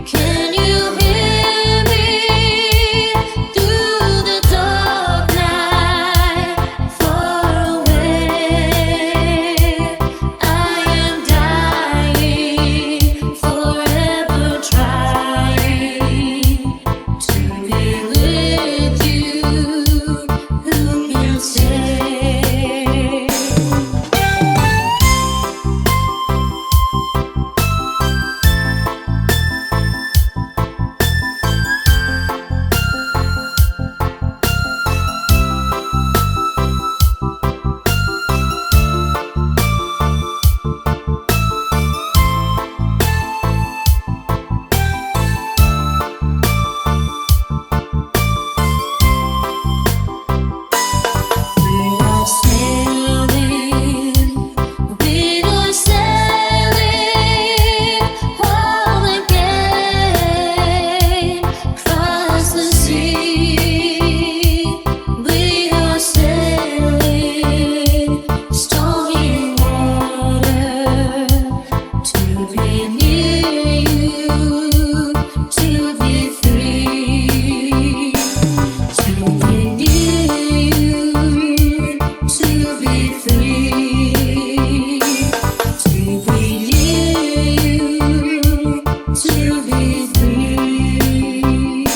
Can you hear me through the dark night? Far away, I am dying, forever trying to be with you. Who can say? We are sailing home again, across the sea. We are sailing stormy water to be near you, to be free, to be near you, to be free, to be near you, to be free.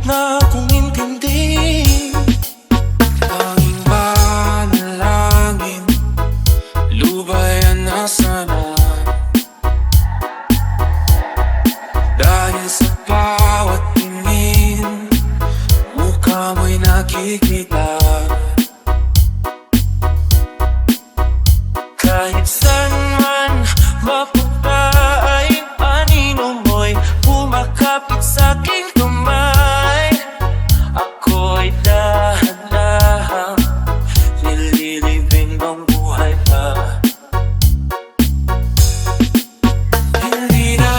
na akong intindi. Tanging panalangin, lubayan na sana. Dahil sa bawat tingin, mukha mo'y nakikita. Kahit saan man mapunta ay anino mo'y pumakapit sa'king kamay. Ako'y dahan-dahan nililibing ang buhay pa. Hindi na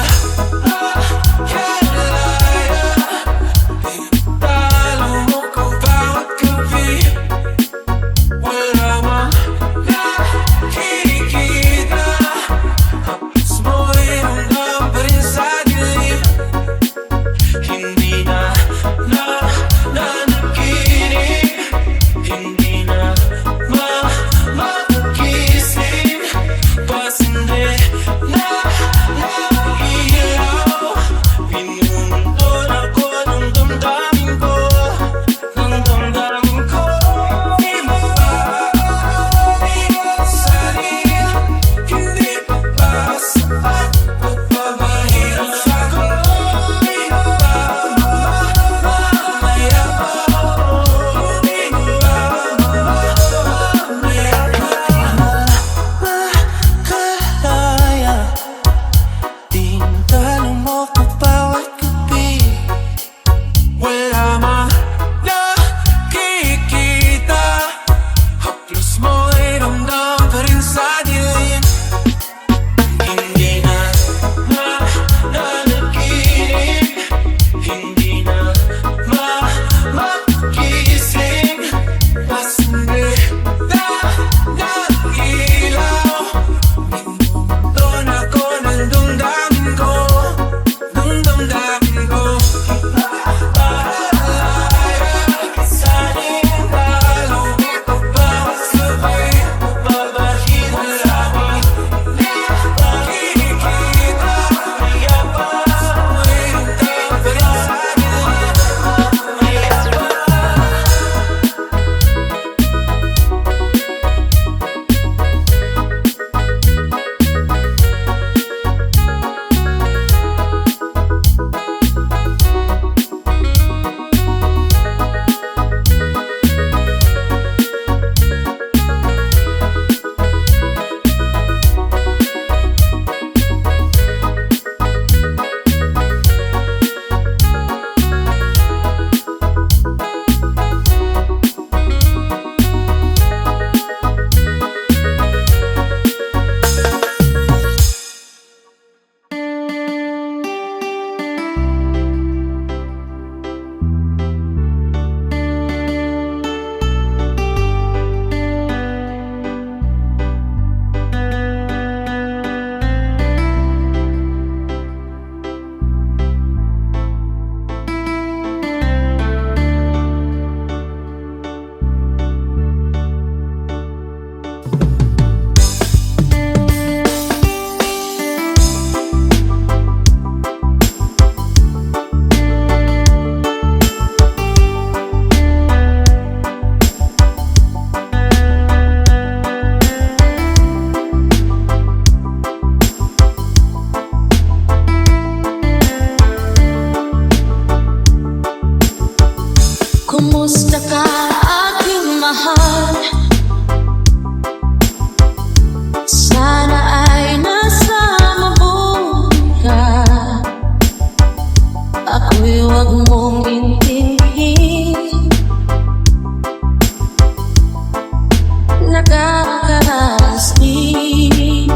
makalaya, talo mo ko bawat gabi. Wala mang nakikita, hapos mo'y ramdam pa rin sa dilim. Hindi na nanaginip, hindi na magising. Pasindi na ilaw, pinundol ako ng damdamin ko, ng damdamin ko. Di mo ba sarili, hindi pa ba sapat pagpapahirap sa'ko? Di mo ba mamaya pa? Di mo ba mamaya pa? Makalaya, tintalo mo ko bawat gabi. Wala mang nakikita, haplos mo'y ramdam pa rin sa dilim. Hindi na nanaginip, hindi na magising. Pasindi na ilaw, pinundol ako ng damdamin ko, ng damdamin ko. Saning talo ko bawat gabi, babahid na langit. Nakikita, kaya pa mo'y ramdam pa rin sa dilim. Mamaya pa. Kumusta ka aking mahal? Sana ay nasa mabuti ka. Ako'y huwag mong intindihin, nakakaranas din.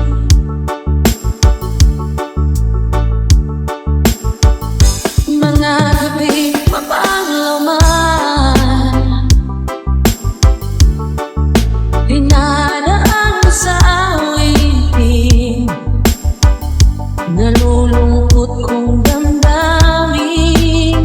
Mga gabi mapanglaw man, dinadaan sa awitin, nalulungkot kong damdamin.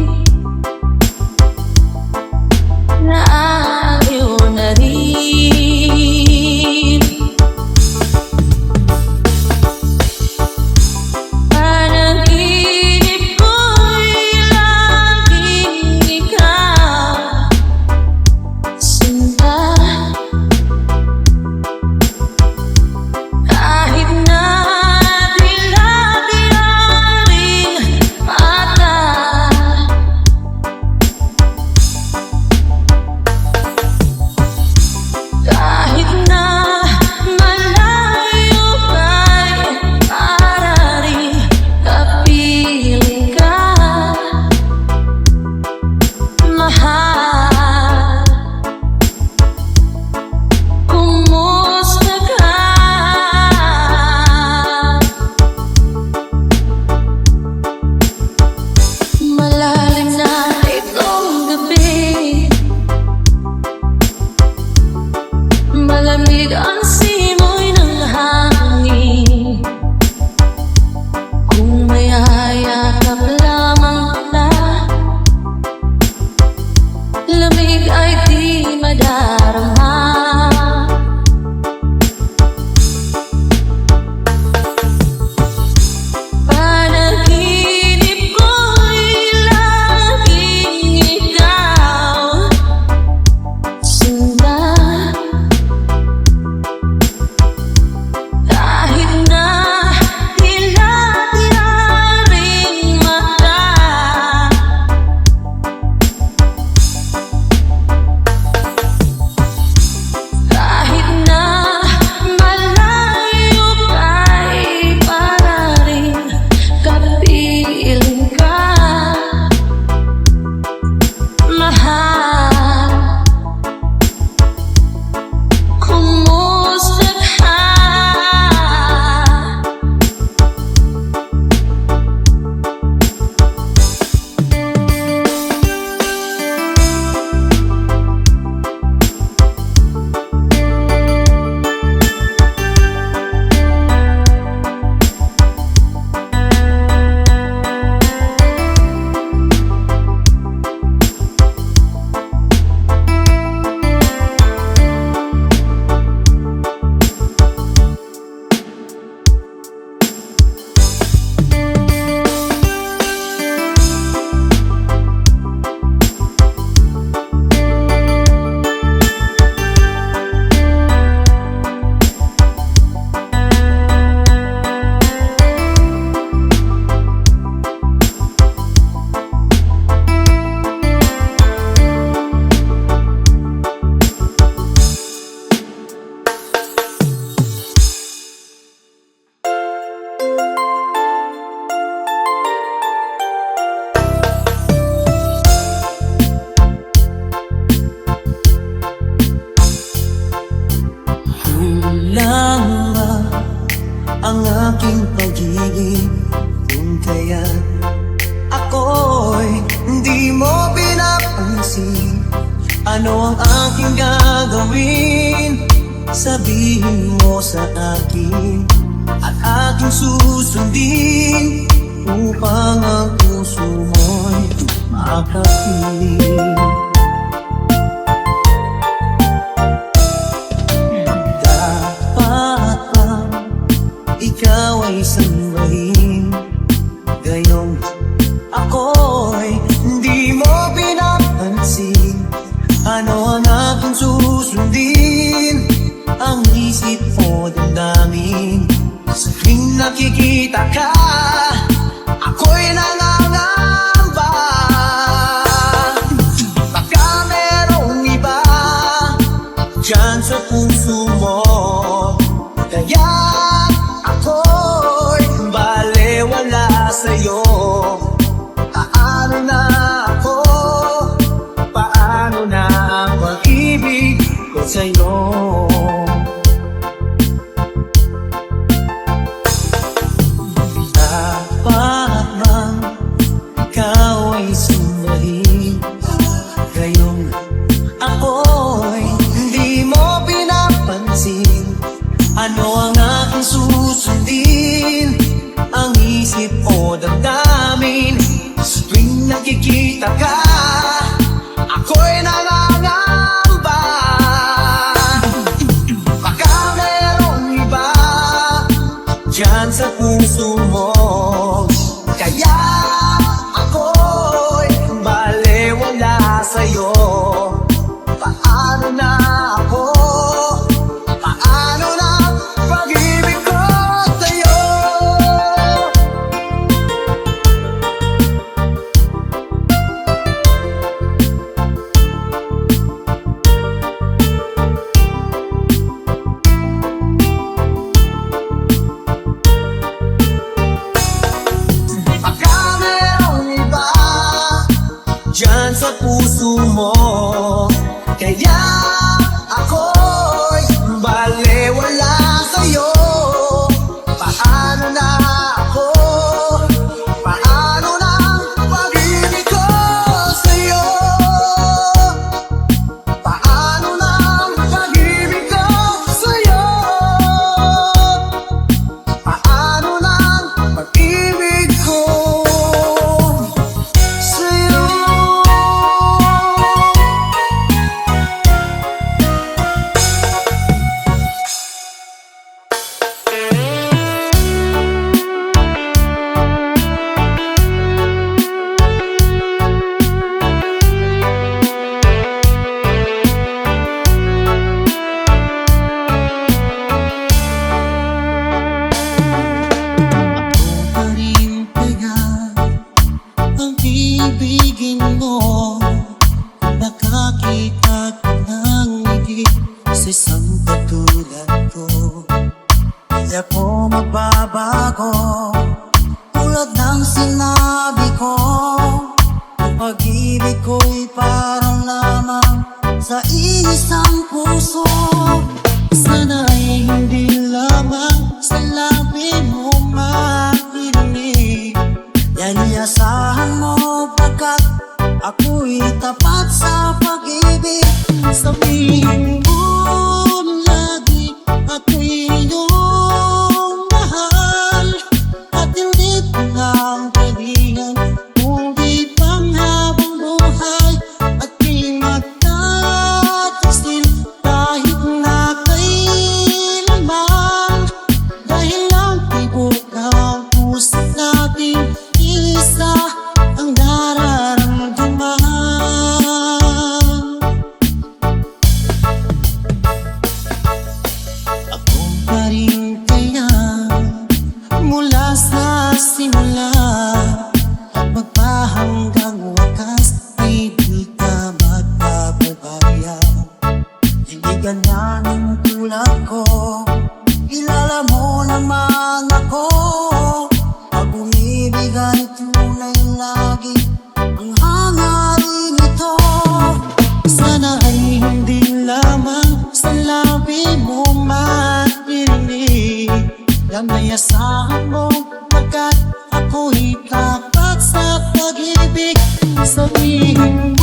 Ano ang aking gagawin? Sabihin mo sa akin at aking susundin upang ang puso mo'y makapiling. Dapat bang ikaw ay sambahin? Gayong ako'y hindi mo pinapansin. Ano ang aking susundin? Ang isip mo damdamin. Sa tuwing nakikita ka, ako'y nangangamba. Baka merong iba dyan sa puso mo, kaya ako'y balewala sa'yo. Paano na ako? Paano na ang pag-ibig ko sa'yo? Dapat bang ikaw ay sumbahin? Gayong ako'y hindi mo pinapansin. Ano ang aking susundin? Ang isip o damdamin. Sa tuwing nakikita ka, ako'y nangangamba. Baka merong iba dyan sa puso mo, kaya ako'y balewala sa'yo. Paano na ako? Paano na pag-ibig ko sa'yo? Baka merong iba dyan sa puso mo, kaya ako'y balewala sa'yo. Paano na ako? Paano na pag-ibig ko sa'yo? Paano na pag-ibig ko sa'yo? Paano na pag-ibig ko sa'yo? Ako pa rin kaya ang ibigin mo. Nakakita ka ng ngiti sa isang katulad ko. Di ako magbabago, tulad ng sinabi ko. Ang pag-ibig ko'y parang lamang sa isang puso. Sana'y hindi lamang sa labi mo marinig. Yan iasahan mo pagkat ako'y tapat sa pag-ibig. Sabihin mo lagi ako'y iyong mahal, at hindi ko na ang kaibigan kundi panghabang buhay. At di magtatasin kahit na kailanman, dahil ang tibok ng puso natin isa ang nararamdaman. Ako pa rin kaya mula sa simula at magpahanggang wakas ay di ka magpapabaya. Hindi ganyan ang tulad ko, kilala mo naman ako. Pag umibig ay tunay lagi ang hangarin ito. Sana ay hindi lamang sa labi mo marinig. Yan ay asahan mo pagkat ako'y tapat sa pag-ibig. Sabihin